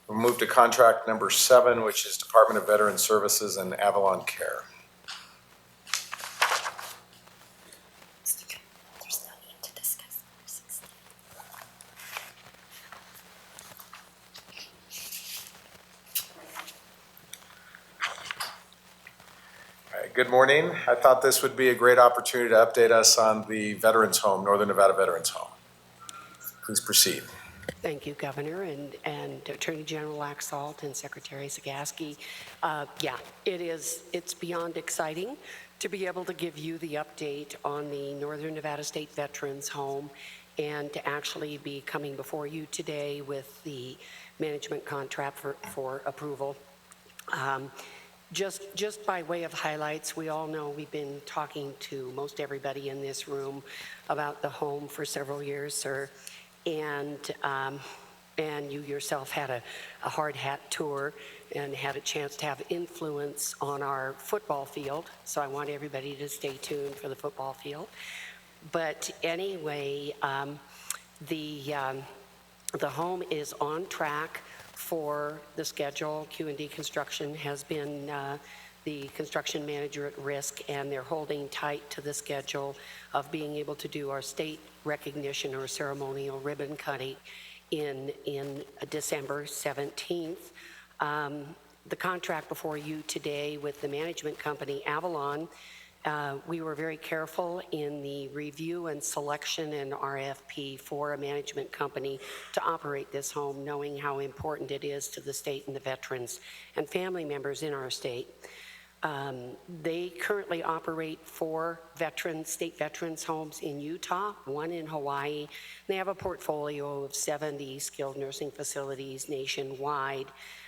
We'll move to contract number 7, which is Department of Veteran Services and Avalon Care. There's no need to discuss number 16. All right, good morning. I thought this would be a great opportunity to update us on the Veterans Home, Northern Nevada Veterans Home. Please proceed. Thank you, Governor, and Attorney General Laxalt and Secretary Zagaski. Yeah, it's beyond exciting to be able to give you the update on the Northern Nevada State Veterans Home and to actually be coming before you today with the management contract for approval. Just by way of highlights, we all know we've been talking to most everybody in this room about the home for several years, sir. And you yourself had a hard hat tour and had a chance to have influence on our football field. So I want everybody to stay tuned for the football field. But anyway, the home is on track for the schedule. Q&D Construction has been the construction manager at risk, and they're holding tight to the schedule of being able to do our state recognition or ceremonial ribbon cutting in December 17th. The contract before you today with the management company Avalon, we were very careful in the review and selection and RFP for a management company to operate this home, knowing how important it is to the state and the veterans and family members in our state. They currently operate 4 state veterans homes in Utah, 1 in Hawaii. They have a portfolio of 70 skilled nursing facilities nationwide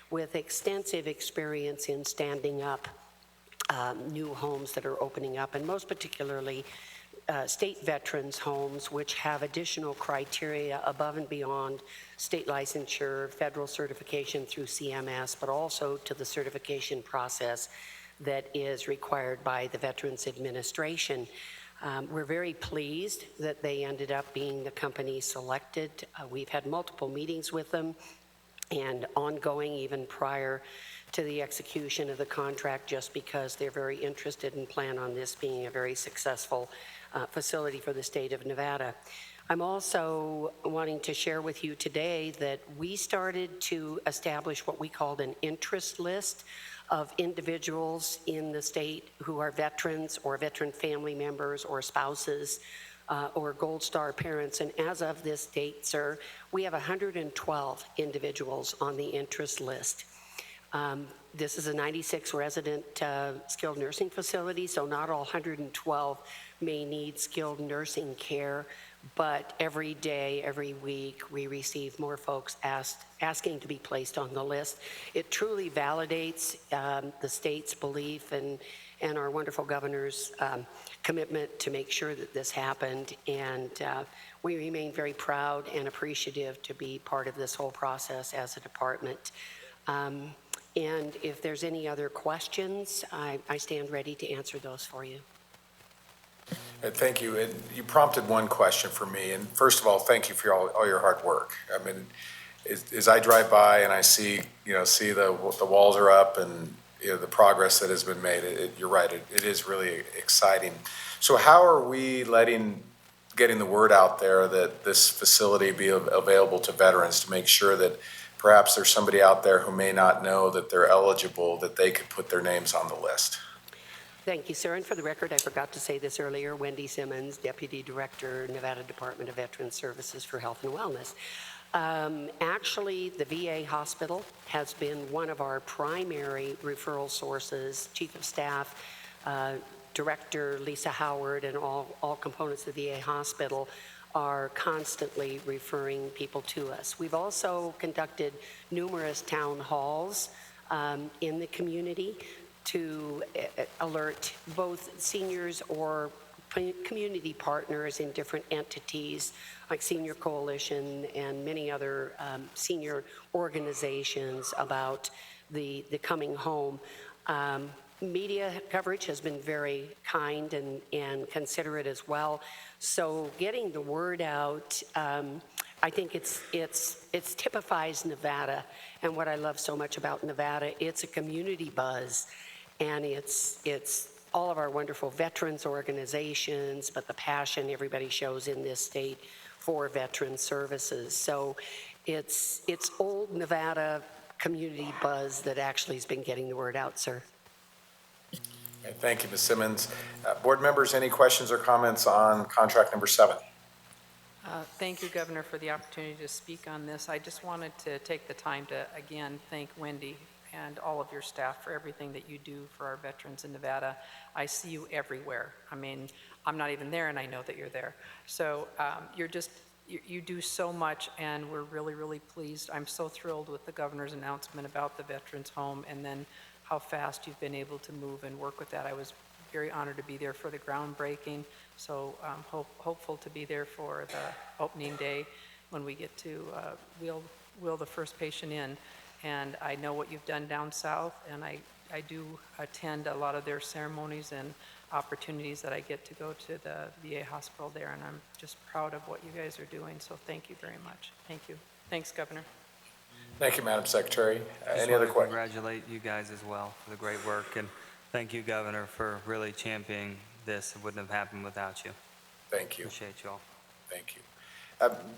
with extensive experience in standing up new homes that are opening up, and most particularly state veterans homes, which have additional criteria above and beyond state licensure, federal certification through CMS, but also to the certification process that is required by the Veterans Administration. We're very pleased that they ended up being the company selected. We've had multiple meetings with them and ongoing even prior to the execution of the contract, just because they're very interested and plan on this being a very successful facility for the state of Nevada. I'm also wanting to share with you today that we started to establish what we called an interest list of individuals in the state who are veterans or veteran family members or spouses or Gold Star parents. And as of this date, sir, we have 112 individuals on the interest list. This is a 96 resident skilled nursing facility, so not all 112 may need skilled nursing care, but every day, every week, we receive more folks asking to be placed on the list. It truly validates the state's belief and our wonderful governor's commitment to make sure that this happened. And we remain very proud and appreciative to be part of this whole process as a department. And if there's any other questions, I stand ready to answer those for you. Thank you. And you prompted one question for me. And first of all, thank you for all your hard work. I mean, as I drive by and I see the walls are up and the progress that has been made, you're right. It is really exciting. So how are we getting the word out there that this facility be available to veterans to make sure that perhaps there's somebody out there who may not know that they're eligible, that they could put their names on the list? Thank you, sir. And for the record, I forgot to say this earlier, Wendy Simmons, Deputy Director, Nevada Department of Veterans Services for Health and Wellness. Actually, the VA hospital has been one of our primary referral sources. Chief of Staff, Director Lisa Howard, and all components of the VA hospital are constantly referring people to us. We've also conducted numerous town halls in the community to alert both seniors or community partners in different entities like Senior Coalition and many other senior organizations about the coming home. Media coverage has been very kind and considerate as well. So getting the word out, I think it typifies Nevada. And what I love so much about Nevada, it's a community buzz, and it's all of our wonderful veterans organizations, but the passion everybody shows in this state for veteran services. So it's old Nevada community buzz that actually has been getting the word out, sir. Okay, thank you, Ms. Simmons. Board members, any questions or comments on contract number 7? Thank you, Governor, for the opportunity to speak on this. I just wanted to take the time to, again, thank Wendy and all of your staff for everything that you do for our veterans in Nevada. I see you everywhere. I mean, I'm not even there, and I know that you're there. So you do so much, and we're really, really pleased. I'm so thrilled with the governor's announcement about the veterans home, and then how fast you've been able to move and work with that. I was very honored to be there for the groundbreaking, so hopeful to be there for the opening day when we get to wheel the first patient in. And I know what you've done down south, and I do attend a lot of their ceremonies and opportunities that I get to go to the VA hospital there, and I'm just proud of what you guys are doing, so thank you very much. Thank you. Thanks, Governor. Thank you, Madam Secretary. Any Just other want to questions? congratulate you guys as well for the great work, and thank you, Governor, for really championing this. It wouldn't have happened without you. Thank you. Appreciate you all. Thank you.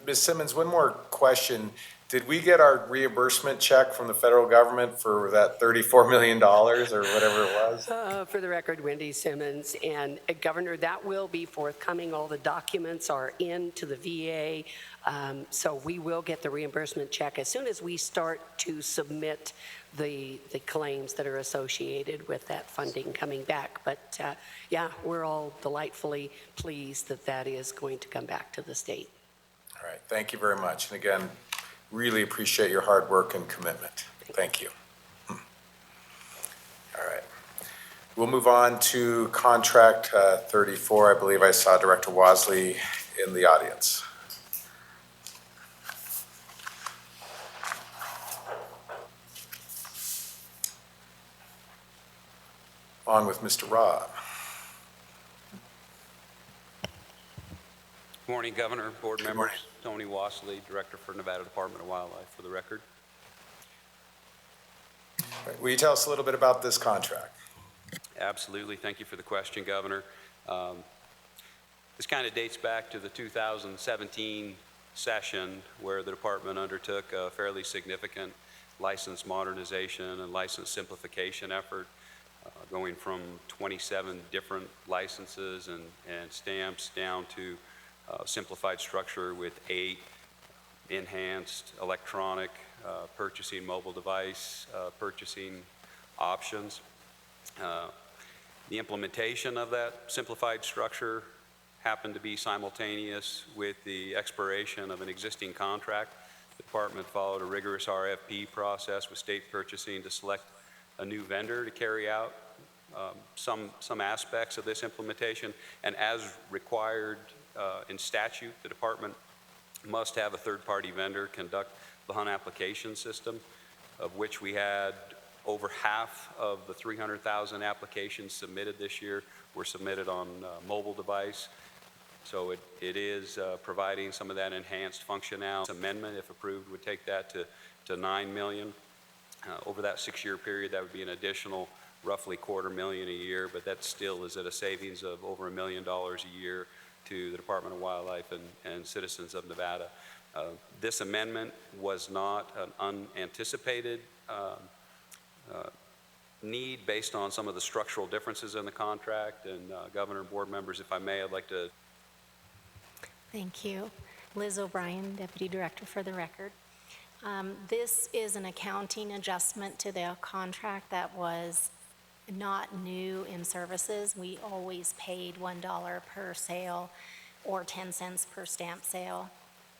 Ms. Simmons, one more question. Did we get our reimbursement check from the federal government for that $34 million or whatever it was? For the record, Wendy Simmons, and Governor, that will be forthcoming. All the documents are in to the VA, so we will get the reimbursement check as soon as we start to submit the claims that are associated with that funding coming back. But yeah, we're all delightfully pleased that that is going to come back to the state. All right, thank you very much. And again, really appreciate your hard work and commitment. Thank you. All right. We'll move on to contract 34. I believe I saw Director Wasley in the audience. On with Mr. Robb. Good morning, Governor, board Good members. morning. Tony Wasley, Director for Nevada Department of Wildlife, for the record. All right, will you tell us a little bit about this contract? Absolutely. Thank you for the question, Governor. This kind of dates back to the 2017 session where the department undertook a fairly significant license modernization and license simplification effort, going from 27 different licenses and stamps down to simplified structure with 8 enhanced electronic purchasing mobile device purchasing options. The implementation of that simplified structure happened to be simultaneous with the expiration of an existing contract. The department followed a rigorous RFP process with state purchasing to select a new vendor to carry out some aspects of this implementation, and as required in statute, the department must have a third-party vendor conduct the hunt application system, of which we had over half of the 300,000 applications submitted this year were submitted on mobile device. So it is providing some of that enhanced functionality. Amendment, if approved, would take that to 9 million. Over that 6-year period, that would be an additional roughly $250,000 a year, but that still is at a savings of over $1 million a year to the Department of Wildlife and citizens of Nevada. This amendment was not an unanticipated need based on some of the structural differences in the contract. And Governor and board members, if I may, I'd like to. Thank you. Liz O'Brien, Deputy Director for the record. This is an accounting adjustment to the contract that was not new in services. We always paid $1 per sale or 10 cents per stamp sale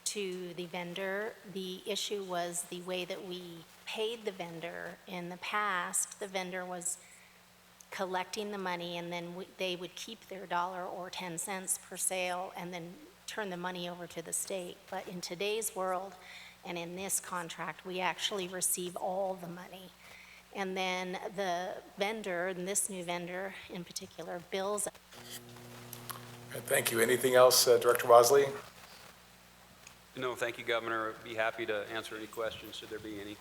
to the vendor. The issue was the way that we paid the vendor. In the past, the vendor was collecting the money, and then they would keep their dollar or 10 cents per sale and then turn the money over to the state. But in today's world and in this contract, we actually receive all the money. And then the vendor, and this new vendor in particular, bills. Thank you. Anything else, Director Bosley? No, thank you, Governor. I'd be happy to answer any questions, should there be any.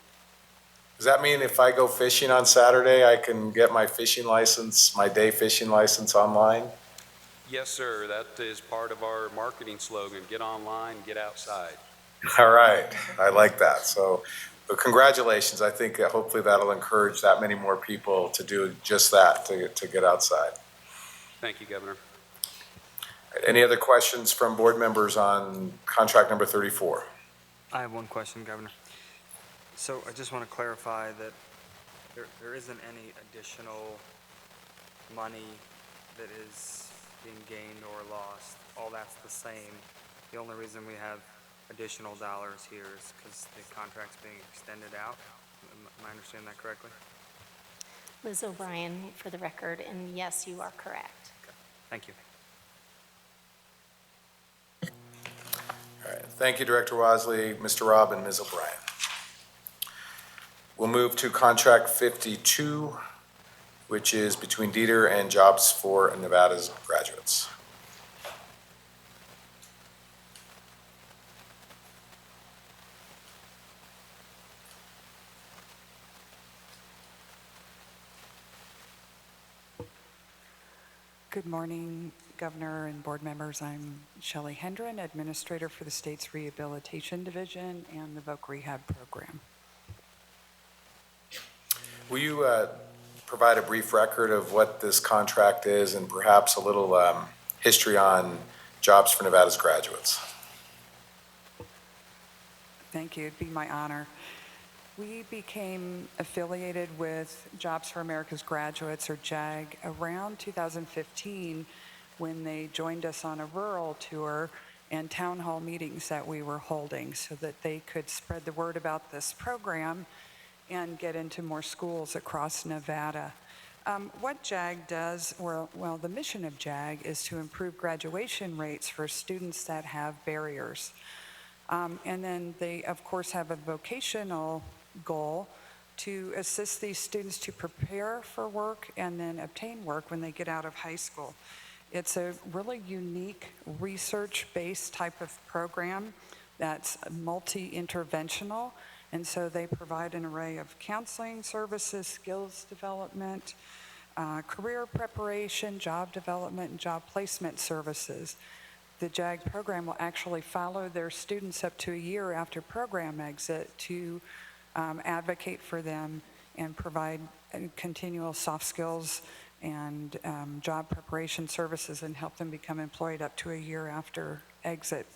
Does that mean if I go fishing on Saturday, I can get my fishing license, my day fishing license online? Yes, sir. That is part of our marketing slogan, get online, get outside. All right. I like that. So but congratulations. I think hopefully that'll encourage that many more people to do just that, to get outside. Thank you, Governor. Any other questions from board members on contract number 34? I have one question, Governor. So I just want to clarify that there isn't any additional money that is being gained or lost. All that's the same. The only reason we have additional dollars here is because the contract's being extended out. Am I understanding that correctly? Liz O'Brien for the record, and yes, you are correct. Okay. Thank you. All right. Thank you, Director Bosley, Mr. Robb, and Ms. O'Brien. We'll move to contract 52, which is between Dieter and Jobs for Nevada's graduates. Good morning, Governor and board members. I'm Shelley Hendren, Administrator for the state's Rehabilitation Division and the Voc Rehab Program. Will you provide a brief record of what this contract is and perhaps a little history on Jobs for Nevada's graduates? Thank you. It'd be my honor. We became affiliated with Jobs for America's Graduates, or JAG, around 2015 when they joined us on a rural tour and town hall meetings that we were holding so that they could spread the word about this program and get into more schools across Nevada. What JAG does, well, the mission of JAG is to improve graduation rates for students that have barriers. And then they, of course, have a vocational goal to assist these students to prepare for work and then obtain work when they get out of high school. It's a really unique research-based type of program that's multi-interventional, and so they provide an array of counseling services, skills development, career preparation, job development, and job placement services. The JAG program will actually follow their students up to a year after program exit to advocate for them and provide continual soft skills and job preparation services and help them become employed up to a year after exit.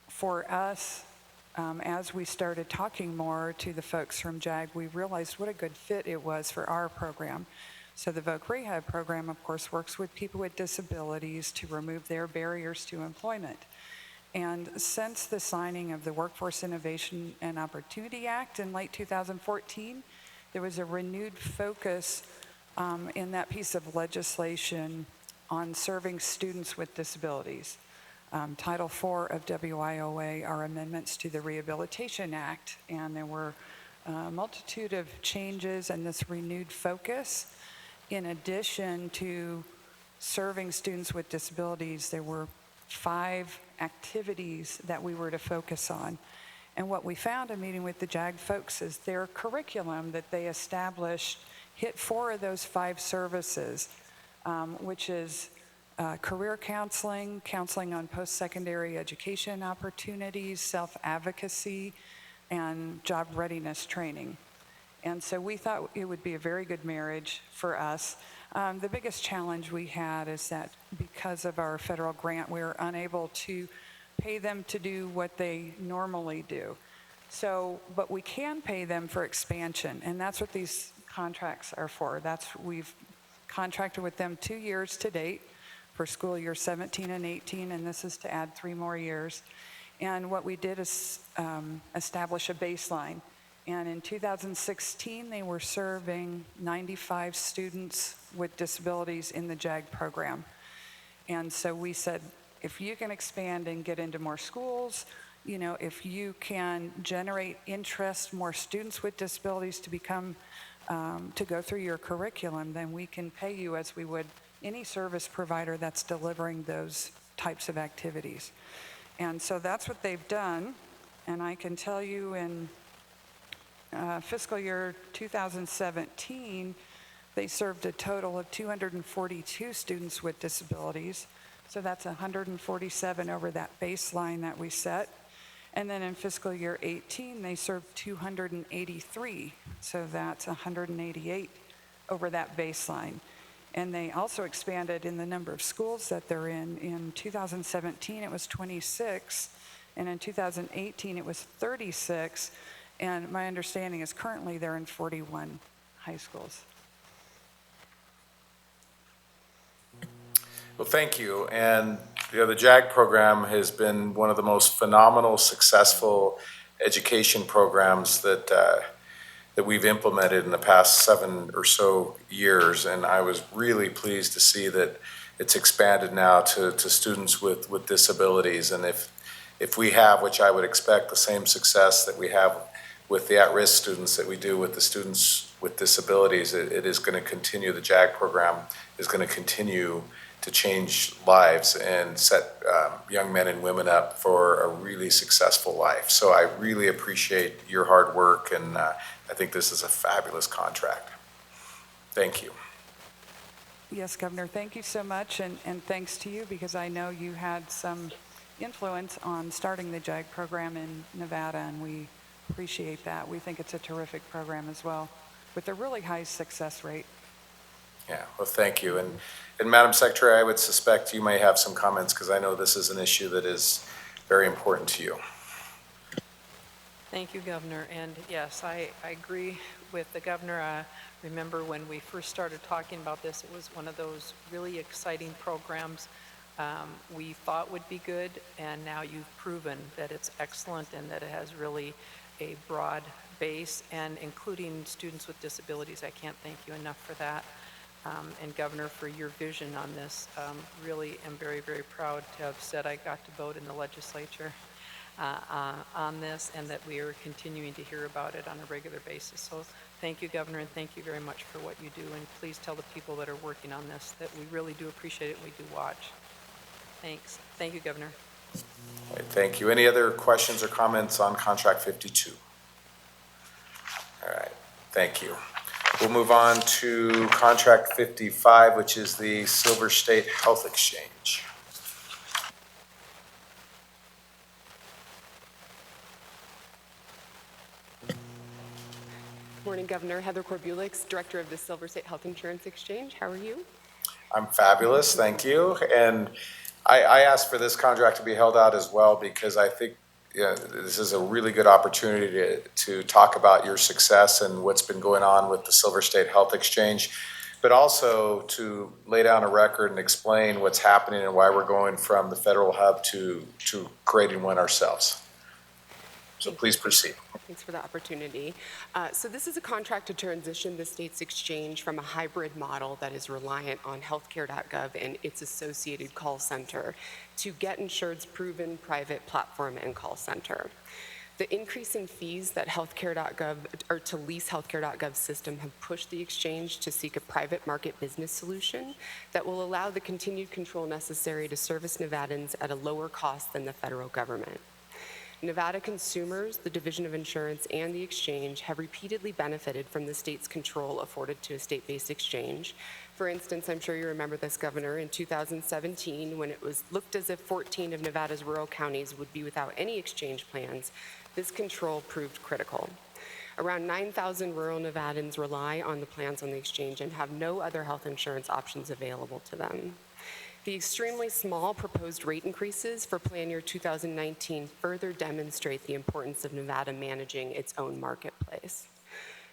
For us, as we started talking more to the folks from JAG, we realized what a good fit it was for our program. So the Voc Rehab program, of course, works with people with disabilities to remove their barriers to employment. And since the signing of the Workforce Innovation and Opportunity Act in late 2014, there was a renewed focus in that piece of legislation on serving students with disabilities. Title IV of WIOA are amendments to the Rehabilitation Act, and there were a multitude of changes and this renewed focus. In addition to serving students with disabilities, there were 5 activities that we were to focus on. And what we found in meeting with the JAG folks is their curriculum that they established hit 4 of those 5 services, which is career counseling, counseling on post-secondary education opportunities, self-advocacy, and job readiness training. And so we thought it would be a very good marriage for us. The biggest challenge we had is that because of our federal grant, we were unable to pay them to do what they normally do. So, but we can pay them for expansion, and that's what these contracts are for. We've contracted with them 2 years to date for school year 17 and 18, and this is to add 3 more years. And what we did is establish a baseline. And in 2016, they were serving 95 students with disabilities in the JAG program. And so we said, if you can expand and get into more schools, you know, if you can generate interest, more students with disabilities to become, to go through your curriculum, then we can pay you as we would any service provider that's delivering those types of activities. And so that's what they've done. And I can tell you in fiscal year 2017, they served a total of 242 students with disabilities. So that's 147 over that baseline that we set. And then in fiscal year 18, they served 283. So that's 188 over that baseline. And they also expanded in the number of schools that they're in. In 2017, it was 26. And in 2018, it was 36. And my understanding is currently they're in 41 high schools. Well, thank you. And the JAG program has been one of the most phenomenal, successful education programs that we've implemented in the past 7 or so years. And I was really pleased to see that it's expanded now to students with disabilities. And if we have, which I would expect, the same success that we have with the at-risk students that we do with the students with disabilities, it is going to continue. The JAG program is going to continue to change lives and set young men and women up for a really successful life. So I really appreciate your hard work, and I think this is a fabulous contract. Thank you. Yes, Governor, thank you so much, and thanks to you, because I know you had some influence on starting the JAG program in Nevada, and we appreciate that. We think it's a terrific program as well, with a really high success rate. Yeah, well, thank you. And Madam Secretary, I would suspect you may have some comments, because I know this is an issue that is very important to you. Thank you, Governor. And yes, I agree with the Governor. I remember when we first started talking about this, it was one of those really exciting programs we thought would be good, and now you've proven that it's excellent and that it has really a broad base, and including students with disabilities. I can't thank you enough for that. And Governor, for your vision on this. Really am very, very proud to have said I got to vote in the legislature on this, and that we are continuing to hear about it on a regular basis. So thank you, Governor, and thank you very much for what you do. And please tell the people that are working on this that we really do appreciate it and we do watch. Thanks. Thank you, Governor. All right, thank you. Any other questions or comments on Contract 52? All right, thank you. We'll move on to Contract 55, which is the Silver State Health Exchange. Morning, Governor. Heather Korbulix, Director of the Silver State Health Insurance Exchange. How are you? I'm fabulous, thank you. And I asked for this contract to be held out as well, because I think this is a really good opportunity to talk about your success and what's been going on with the Silver State Health Exchange, but also to lay down a record and explain what's happening and why we're going from the federal hub to creating one ourselves. So please proceed. Thanks for the opportunity. So this is a contract to transition the state's exchange from a hybrid model that is reliant on healthcare.gov and its associated call center to Get Insured's proven private platform and call center. The increase in fees that healthcare.gov or to lease healthcare.gov system have pushed the exchange to seek a private market business solution that will allow the continued control necessary to service Nevadans at a lower cost than the federal government. Nevada consumers, the Division of Insurance, and the exchange have repeatedly benefited from the state's control afforded to a state-based exchange. For instance, I'm sure you remember this, Governor, in 2017, when it was looked as if 14 of Nevada's rural counties would be without any exchange plans, this control proved critical. Around 9,000 rural Nevadans rely on the plans on the exchange and have no other health insurance options available to them. The extremely small proposed rate increases for plan year 2019 further demonstrate the importance of Nevada managing its own marketplace.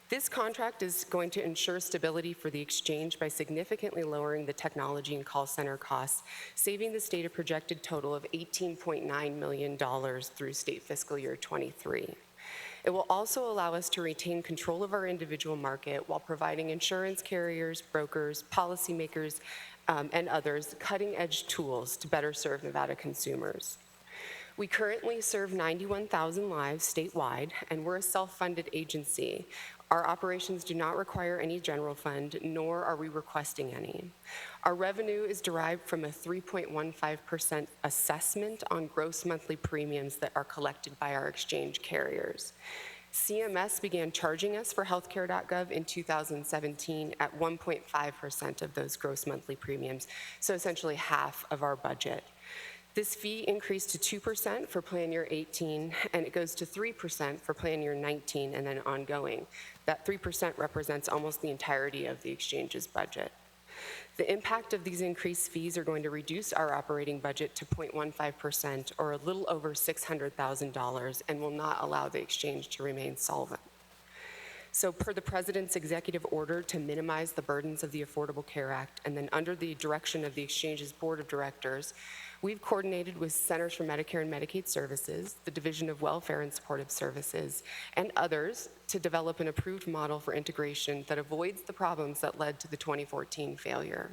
This contract is going to ensure stability for the exchange by significantly lowering the technology and call center costs, saving the state a projected total of $18.9 million through state fiscal year 23. It will also allow us to retain control of our individual market while providing insurance carriers, brokers, policymakers, and others cutting-edge tools to better serve Nevada consumers. We currently serve 91,000 lives statewide, and we're a self-funded agency. Our operations do not require any general fund, nor are we requesting any. Our revenue is derived from a 3.15% assessment on gross monthly premiums that are collected by our exchange carriers. CMS began charging us for healthcare.gov in 2017 at 1.5% of those gross monthly premiums, so essentially half of our budget. This fee increased to 2% for plan year 18, and it goes to 3% for plan year 19 and then ongoing. That 3% represents almost the entirety of the exchange's budget. The impact of these increased fees are going to reduce our operating budget to 0.15%, or a little over $600,000, and will not allow the exchange to remain solvent. So per the President's executive order to minimize the burdens of the Affordable Care Act, and then under the direction of the exchange's board of directors, we've coordinated with Centers for Medicare and Medicaid Services, the Division of Welfare and Supportive Services, and others to develop an approved model for integration that avoids the problems that led to the 2014 failure.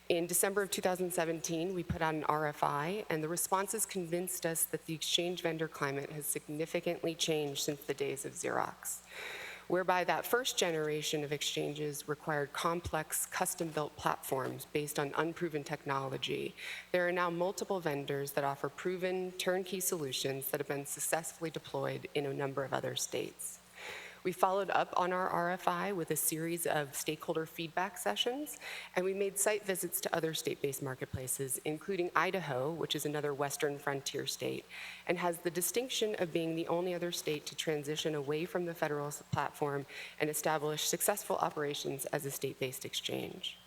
In December of 2017, we put out an RFI, and the responses convinced us that the exchange vendor climate has significantly changed since the days of Xerox, whereby that first generation of exchanges required complex, custom-built platforms based on unproven technology. There are now multiple vendors that offer proven, turnkey solutions that have been successfully deployed in a number of other states. We followed up on our RFI with a series of stakeholder feedback sessions, and we made site visits to other state-based marketplaces, including Idaho, which is another western frontier state, and has the distinction of being the only other state to transition away from the federal platform and establish successful operations as a state-based exchange.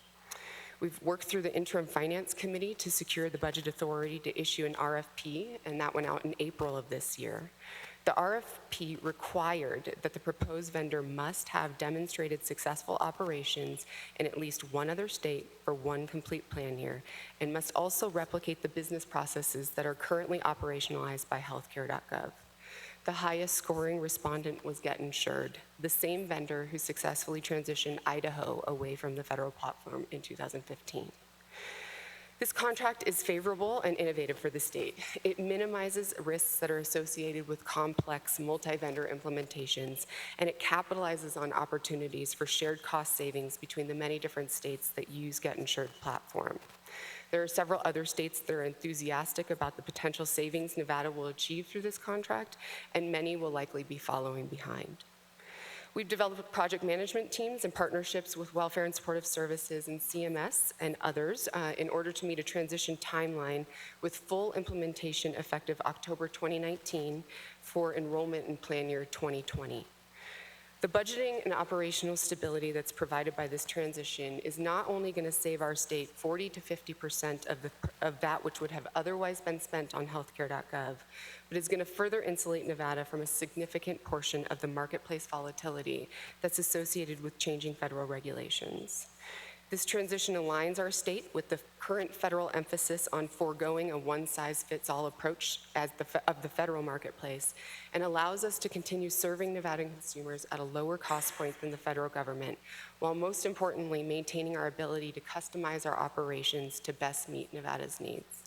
We've worked through the Interim Finance Committee to secure the budget authority to issue an RFP, and that went out in April of this year. The RFP required that the proposed vendor must have demonstrated successful operations in at least one other state for one complete plan year, and must also replicate the business processes that are currently operationalized by healthcare.gov. The highest scoring respondent was Get Insured, the same vendor who successfully transitioned Idaho away from the federal platform in 2015. This contract is favorable and innovative for the state. It minimizes risks that are associated with complex multi-vendor implementations, and it capitalizes on opportunities for shared cost savings between the many different states that use Get Insured platform. There are several other states that are enthusiastic about the potential savings Nevada will achieve through this contract, and many will likely be following behind. We've developed project management teams and partnerships with Welfare and Supportive Services and CMS and others in order to meet a transition timeline with full implementation effective October 2019 for enrollment in plan year 2020. The budgeting and operational stability that's provided by this transition is not only going to save our state 40 to 50% of that which would have otherwise been spent on healthcare.gov, but is going to further insulate Nevada from a significant portion of the marketplace volatility that's associated with changing federal regulations. This transition aligns our state with the current federal emphasis on foregoing a one-size-fits-all approach of the federal marketplace, and allows us to continue serving Nevada consumers at a lower cost point than the federal government, while most importantly maintaining our ability to customize our operations to best meet Nevada's needs.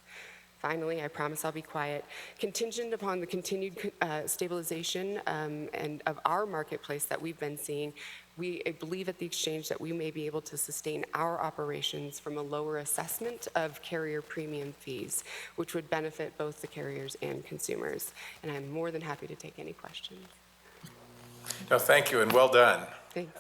Finally, I promise I'll be quiet. Contingent upon the continued stabilization and of our marketplace that we've been seeing, we believe at the exchange that we may be able to sustain our operations from a lower assessment of carrier premium fees, which would benefit both the carriers and consumers. And I'm more than happy to take any questions. No, thank you, and well done. Thanks.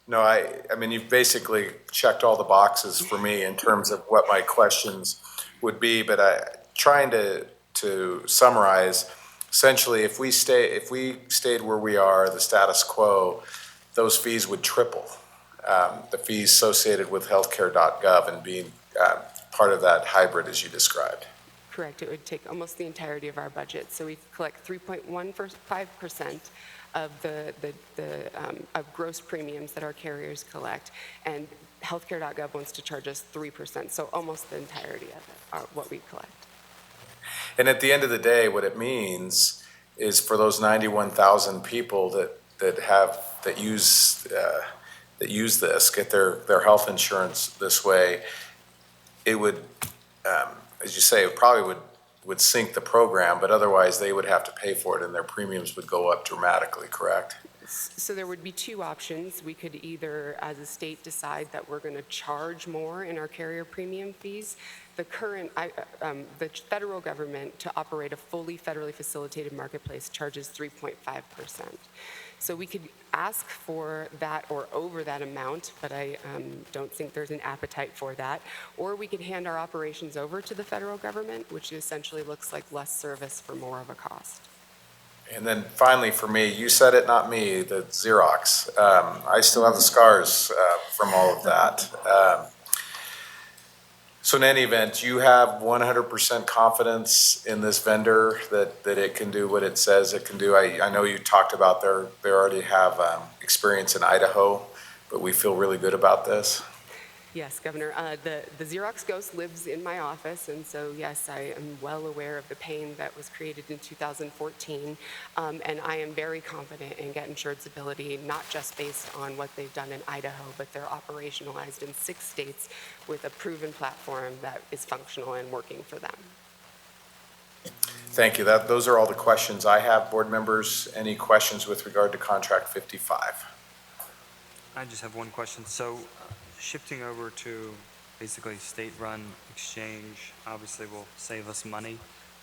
No, I mean, you've basically checked all the boxes for me in terms of what my questions would be, but trying to summarize, essentially, if we stayed where we are, the status quo, those fees would triple. The fees associated with healthcare.gov and being part of that hybrid as you described. Correct. It would take almost the entirety of our budget. So we collect 3.15% of of gross premiums that our carriers collect, and healthcare.gov wants to charge us 3%, so almost the entirety of it, what we collect. And at the end of the day, what it means is for those 91,000 people that use this, get their health insurance this way, it would, as you say, it probably would sink the program, but otherwise they would have to pay for it and their premiums would go up dramatically, correct? So there would be two options. We could either, as a state, decide that we're going to charge more in our carrier premium fees. The federal government, to operate a fully federally facilitated marketplace, charges 3.5%. So we could ask for that or over that amount, but I don't think there's an appetite for that. Or we could hand our operations over to the federal government, which essentially looks like less service for more of a cost. And then finally, for me, you said it, not me, the Xerox. I still have the scars from all of that. So in any event, you have 100% confidence in this vendor that it can do what it says it can do. I know you talked about they already have experience in Idaho, but we feel really good about this. Yes, Governor. The Xerox ghost lives in my office, and so yes, I am well aware of the pain that was created in 2014, and I am very confident in Get Insured's ability, not just based on what they've done in Idaho, but they're operationalized in 6 states with a proven platform that is functional and working for them. Thank you. Those are all the questions I have. Board members, any questions with regard to Contract 55? I just have one question. So shifting over to basically state-run exchange obviously will save us money.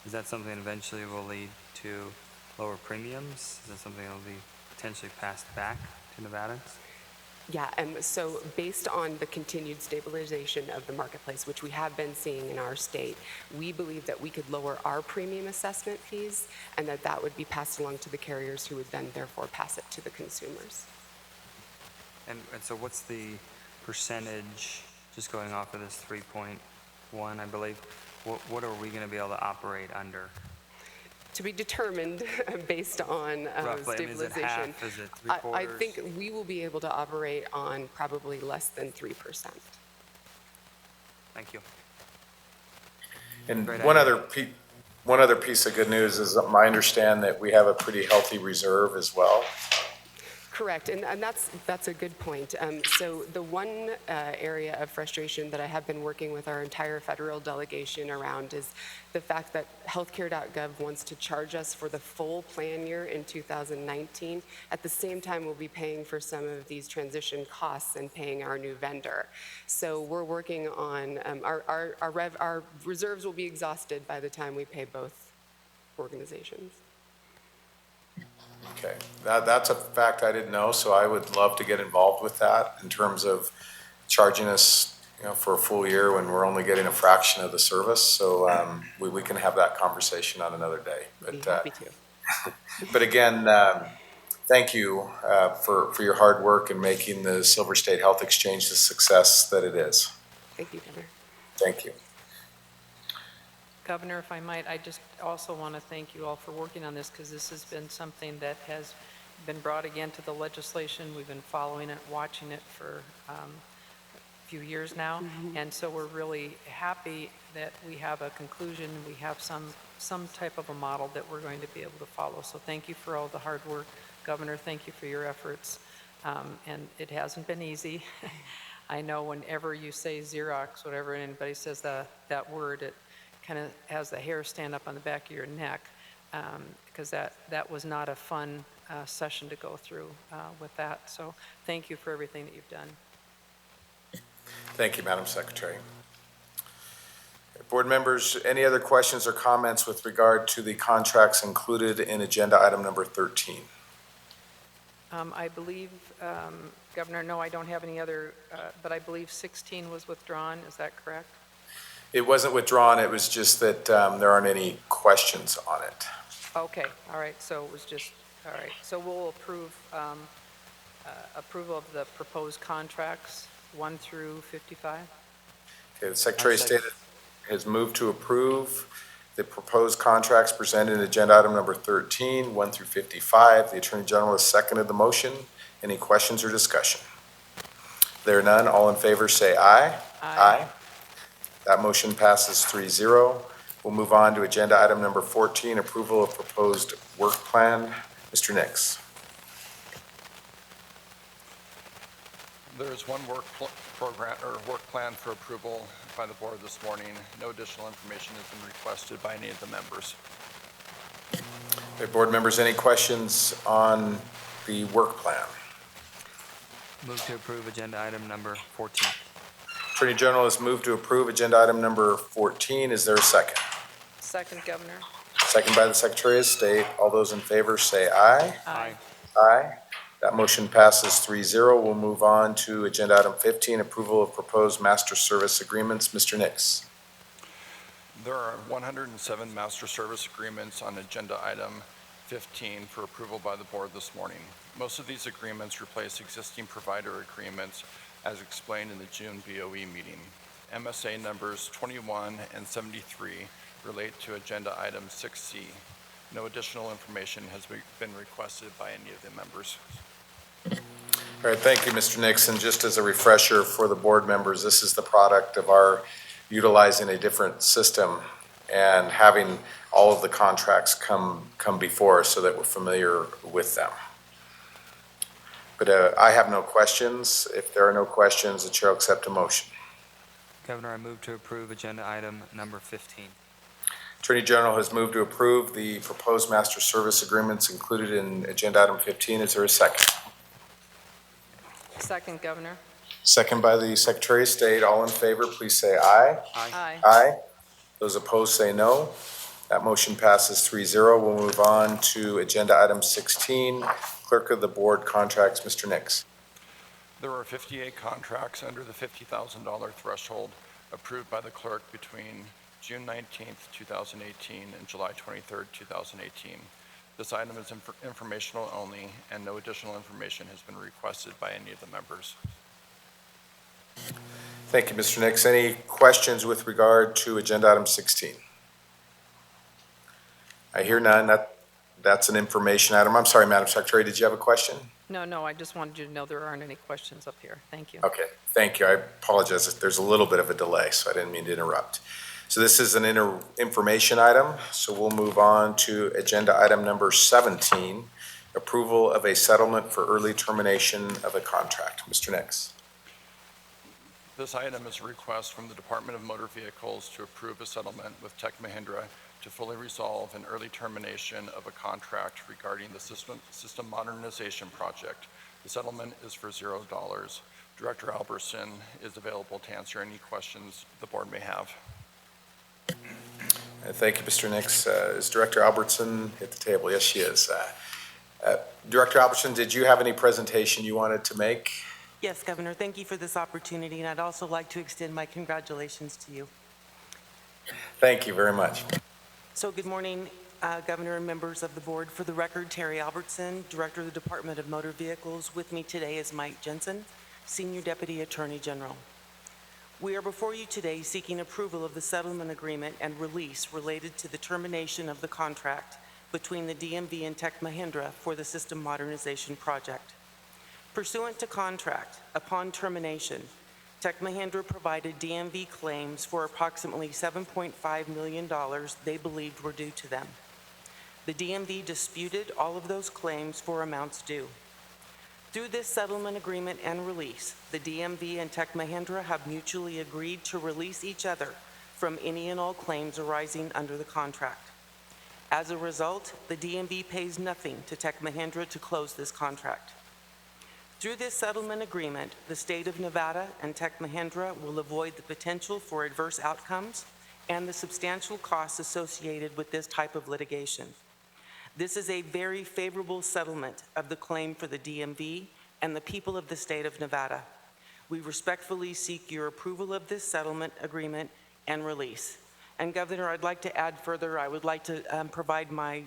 Is that something that eventually will lead to lower premiums? Is that something that will be potentially passed back to Nevadans? Yeah, so based on the continued stabilization of the marketplace, which we have been seeing in our state, we believe that we could lower our premium assessment fees and that would be passed along to the carriers, who would then therefore pass it to the consumers. And so what's the percentage, just going off of this 3.1, I believe, what are we going to be able to operate under? To be determined based on Roughly, stabilization. I mean, is it half? Is it three-quarters? I think we will be able to operate on probably less than 3%. Thank you. And one other piece of good news is I understand that we have a pretty healthy reserve as well. Correct, and that's a good point. So the one area of frustration that I have been working with our entire federal delegation around is the fact that healthcare.gov wants to charge us for the full plan year in 2019. At the same time, we'll be paying for some of these transition costs and paying our new vendor. So we're working on, our reserves will be exhausted by the time we pay both organizations. Okay, that's a fact I didn't know, so I would love to get involved with that in terms of charging us, for a full year when we're only getting a fraction of the service. So we can have that conversation on another day. But, happy to. But again, thank you for your hard work in making the Silver State Health Exchange the success that it is. Thank you, Governor. Thank you. Governor, if I might, I just also want to thank you all for working on this, because this has been something that has been brought again to the legislation. We've been following it, watching it for a few years now, and so we're really happy that we have a conclusion. We have some type of a model that we're going to be able to follow. So thank you for all the hard work. Governor, thank you for your efforts, and it hasn't been easy. I know whenever you say Xerox, whatever anybody says that word, it kind of has the hair stand up on the back of your neck, because that was not a fun session to go through with that. So thank you for everything that you've done. Thank you, Madam Secretary. Board members, any other questions or comments with regard to the contracts included in agenda item number 13? I believe, Governor, no, I don't have any other, but I believe 16 was withdrawn. Is that correct? It wasn't withdrawn, it was just that there aren't any questions on it. Okay, all right, so it was just, all right. So we'll approve approval of the proposed contracts 1 through 55? Okay, the Secretary of State has moved to approve the proposed contracts presented in agenda item number 13, 1 through 55. The Attorney General has seconded the motion. Any questions or discussion? There are none. All in favor say aye. Aye. That motion passes 3-0. We'll move on to agenda item number 14, approval of proposed work plan. Mr. Nix. There is one work plan for approval by the board this morning. No additional information has been requested by any of the members. Okay, board members, any questions on the work plan? Move to approve agenda item number 14. Attorney General has moved to approve agenda item number 14. Is there a second? Second, Governor. Second by the Secretary of State. All those in favor say aye. Aye. Aye. That motion passes 3-0. We'll move on to agenda item 15, approval of proposed master service agreements. Mr. Nix. There are 107 master service agreements on agenda item 15 for approval by the board this morning. Most of these agreements replace existing provider agreements as explained in the June BOE meeting. MSA numbers 21 and 73 relate to agenda item 6C. No additional information has been requested by any of the members. All right, thank you, Mr. Nix. And just as a refresher for the board members, this is the product of our utilizing a different system and having all of the contracts come before us so that we're familiar with them. But I have no questions. If there are no questions, the chair will accept a motion. Governor, I move to approve agenda item number 15. Attorney General has moved to approve the proposed master service agreements included in agenda item 15. Is there a second? Second, Governor. Second by the Secretary of State. All in favor, please say aye. Aye. Aye. Those opposed say no. That motion passes 3-0. We'll move on to agenda item 16, Clerk of the Board contracts, Mr. Nix. There are 58 contracts under the $50,000 threshold approved by the clerk between June 19th, 2018 and July 23rd, 2018. This item is informational only, and no additional information has been requested by any of the members. Thank you, Mr. Nix. Any questions with regard to agenda item 16? I hear none. That's an information item. I'm sorry, Madam Secretary, did you have a question? No, I just wanted you to know there aren't any questions up here. Thank you. Okay, thank you. I apologize. There's a little bit of a delay, so I didn't mean to interrupt. So this is an information item, so we'll move on to agenda item number 17, approval of a settlement for early termination of a contract. Mr. Nix. This item is a request from the Department of Motor Vehicles to approve a settlement with Tech Mahindra to fully resolve an early termination of a contract regarding the system modernization project. The settlement is for $0. Director Albertson is available to answer any questions the board may have. Thank you, Mr. Nix. Is Director Albertson at the table? Yes, she is. Director Albertson, did you have any presentation you wanted to make? Yes, Governor, thank you for this opportunity, and I'd also like to extend my congratulations to you. Thank you very much. So good morning, Governor and members of the board. For the record, Terry Albertson, Director of the Department of Motor Vehicles. With me today is Mike Jensen, Senior Deputy Attorney General. We are before you today seeking approval of the settlement agreement and release related to the termination of the contract between the DMV and Tech Mahindra for the system modernization project. Pursuant to contract, upon termination, Tech Mahindra provided DMV claims for approximately $7.5 million they believed were due to them. The DMV disputed all of those claims for amounts due. Through this settlement agreement and release, the DMV and Tech Mahindra have mutually agreed to release each other from any and all claims arising under the contract. As a result, the DMV pays nothing to Tech Mahindra to close this contract. Through this settlement agreement, the state of Nevada and Tech Mahindra will avoid the potential for adverse outcomes and the substantial costs associated with this type of litigation. This is a very favorable settlement of the claim for the DMV and the people of the state of Nevada. We respectfully seek your approval of this settlement agreement and release. And Governor, I'd like to add further, I would like to provide my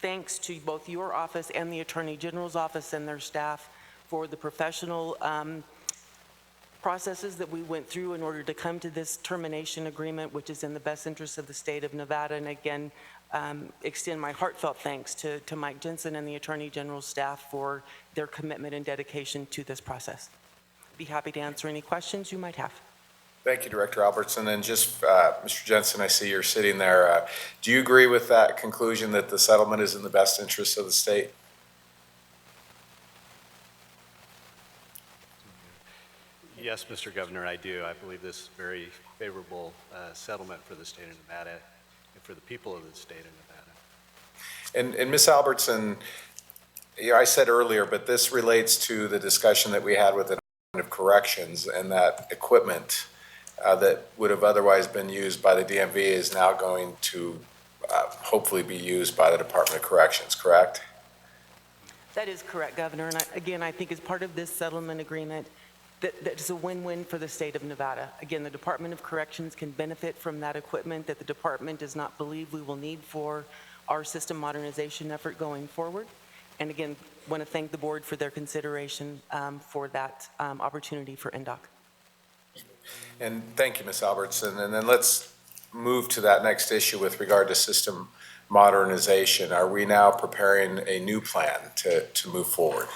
thanks to both your office and the Attorney General's office and their staff for the professional processes that we went through in order to come to this termination agreement, which is in the best interest of the state of Nevada. And again, extend my heartfelt thanks to Mike Jensen and the Attorney General's staff for their commitment and dedication to this process. Be happy to answer any questions you might have. Thank you, Director Albertson. And just, Mr. Jensen, I see you're sitting there. Do you agree with that conclusion that the settlement is in the best interest of the state? Yes, Mr. Governor, I do. I believe this is a very favorable settlement for the state of Nevada and for the people of the state of Nevada. And Ms. Albertson, I said earlier, but this relates to the discussion that we had with the Department of Corrections, and that equipment that would have otherwise been used by the DMV is now going to hopefully be used by the Department of Corrections, correct? That is correct, Governor. And again, I think as part of this settlement agreement, that's a win-win for the state of Nevada. Again, the Department of Corrections can benefit from that equipment that the department does not believe we will need for our system modernization effort going forward. And again, want to thank the board for their consideration for that opportunity for NDOC. And thank you, Ms. Albertson. And then let's move to that next issue with regard to system modernization. Are we now preparing a new plan to move forward?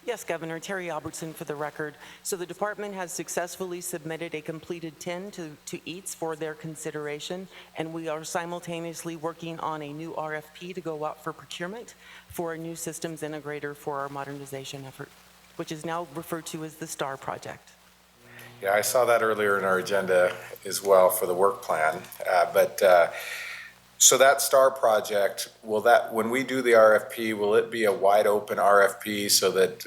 Yes, Governor. Terry Albertson for the record. So the department has successfully submitted a completed 10 to EATS for their consideration, and we are simultaneously working on a new RFP to go out for procurement for a new systems integrator for our modernization effort, which is now referred to as the STAR project. Yeah, I saw that earlier in our agenda as well for the work plan. So that STAR project, when we do the RFP, will it be a wide open RFP so that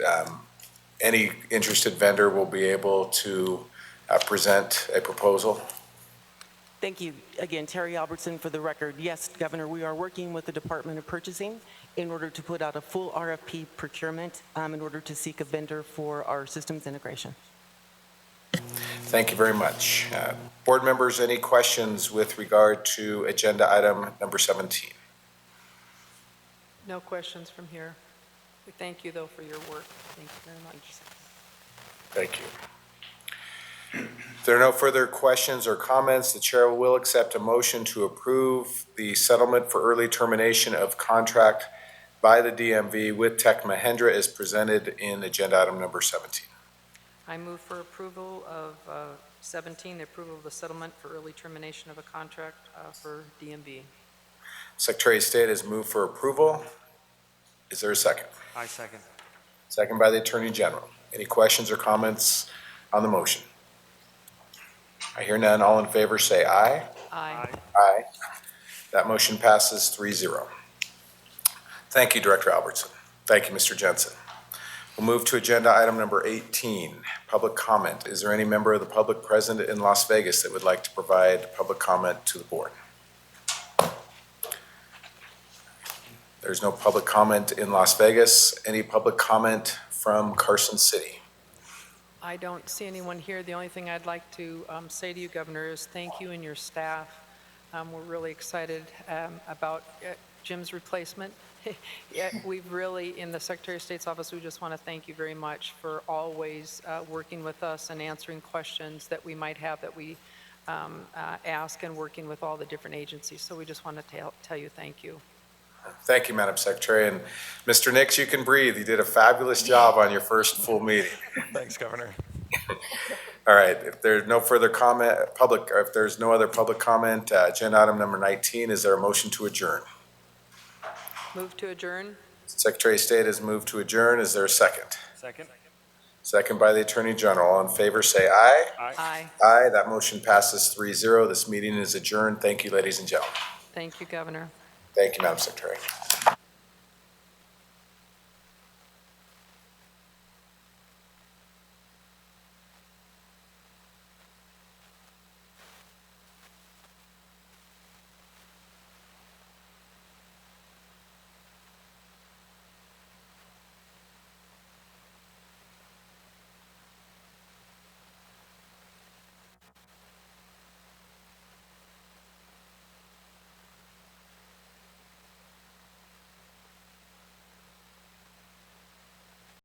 any interested vendor will be able to present a proposal? Thank you. Again, Terry Albertson for the record. Yes, Governor, we are working with the Department of Purchasing in order to put out a full RFP procurement in order to seek a vendor for our systems integration. Thank you very much. Board members, any questions with regard to agenda item number 17? No questions from here. We thank you, though, for your work. Thank you very much. Thank you. If there are no further questions or comments, the chair will accept a motion to approve the settlement for early termination of contract by the DMV with Tech Mahindra as presented in agenda item number 17. I move for approval of 17, the approval of the settlement for early termination of a contract for DMV. Secretary of State has moved for approval. Is there a second? I second. Second by the Attorney General. Any questions or comments on the motion? I hear none. All in favor say aye. Aye. Aye. That motion passes 3-0. Thank you, Director Albertson. Thank you, Mr. Jensen. We'll move to agenda item number 18, public comment. Is there any member of the public present in Las Vegas that would like to provide public comment to the board? There's no public comment in Las Vegas. Any public comment from Carson City? I don't see anyone here. The only thing I'd like to say to you, Governor, is thank you and your staff. We're really excited about Jim's replacement. Yeah, we've really, in the Secretary of State's office, we just want to thank you very much for always working with us and answering questions that we might have that we ask, and working with all the different agencies. So we just want to tell you thank you. Thank you, Madam Secretary. And Mr. Nix, you can breathe. You did a fabulous job on your first full meeting. Thanks, Governor. All right, if there's no further comment, if there's no other public comment, agenda item number 19, is there a motion to adjourn? Move to adjourn. Secretary of State has moved to adjourn. Is there a second? Second. Second by the Attorney General. All in favor say aye. Aye. Aye. That motion passes 3-0. This meeting is adjourned. Thank you, ladies and gentlemen. Thank you, Governor. Thank you, Madam Secretary.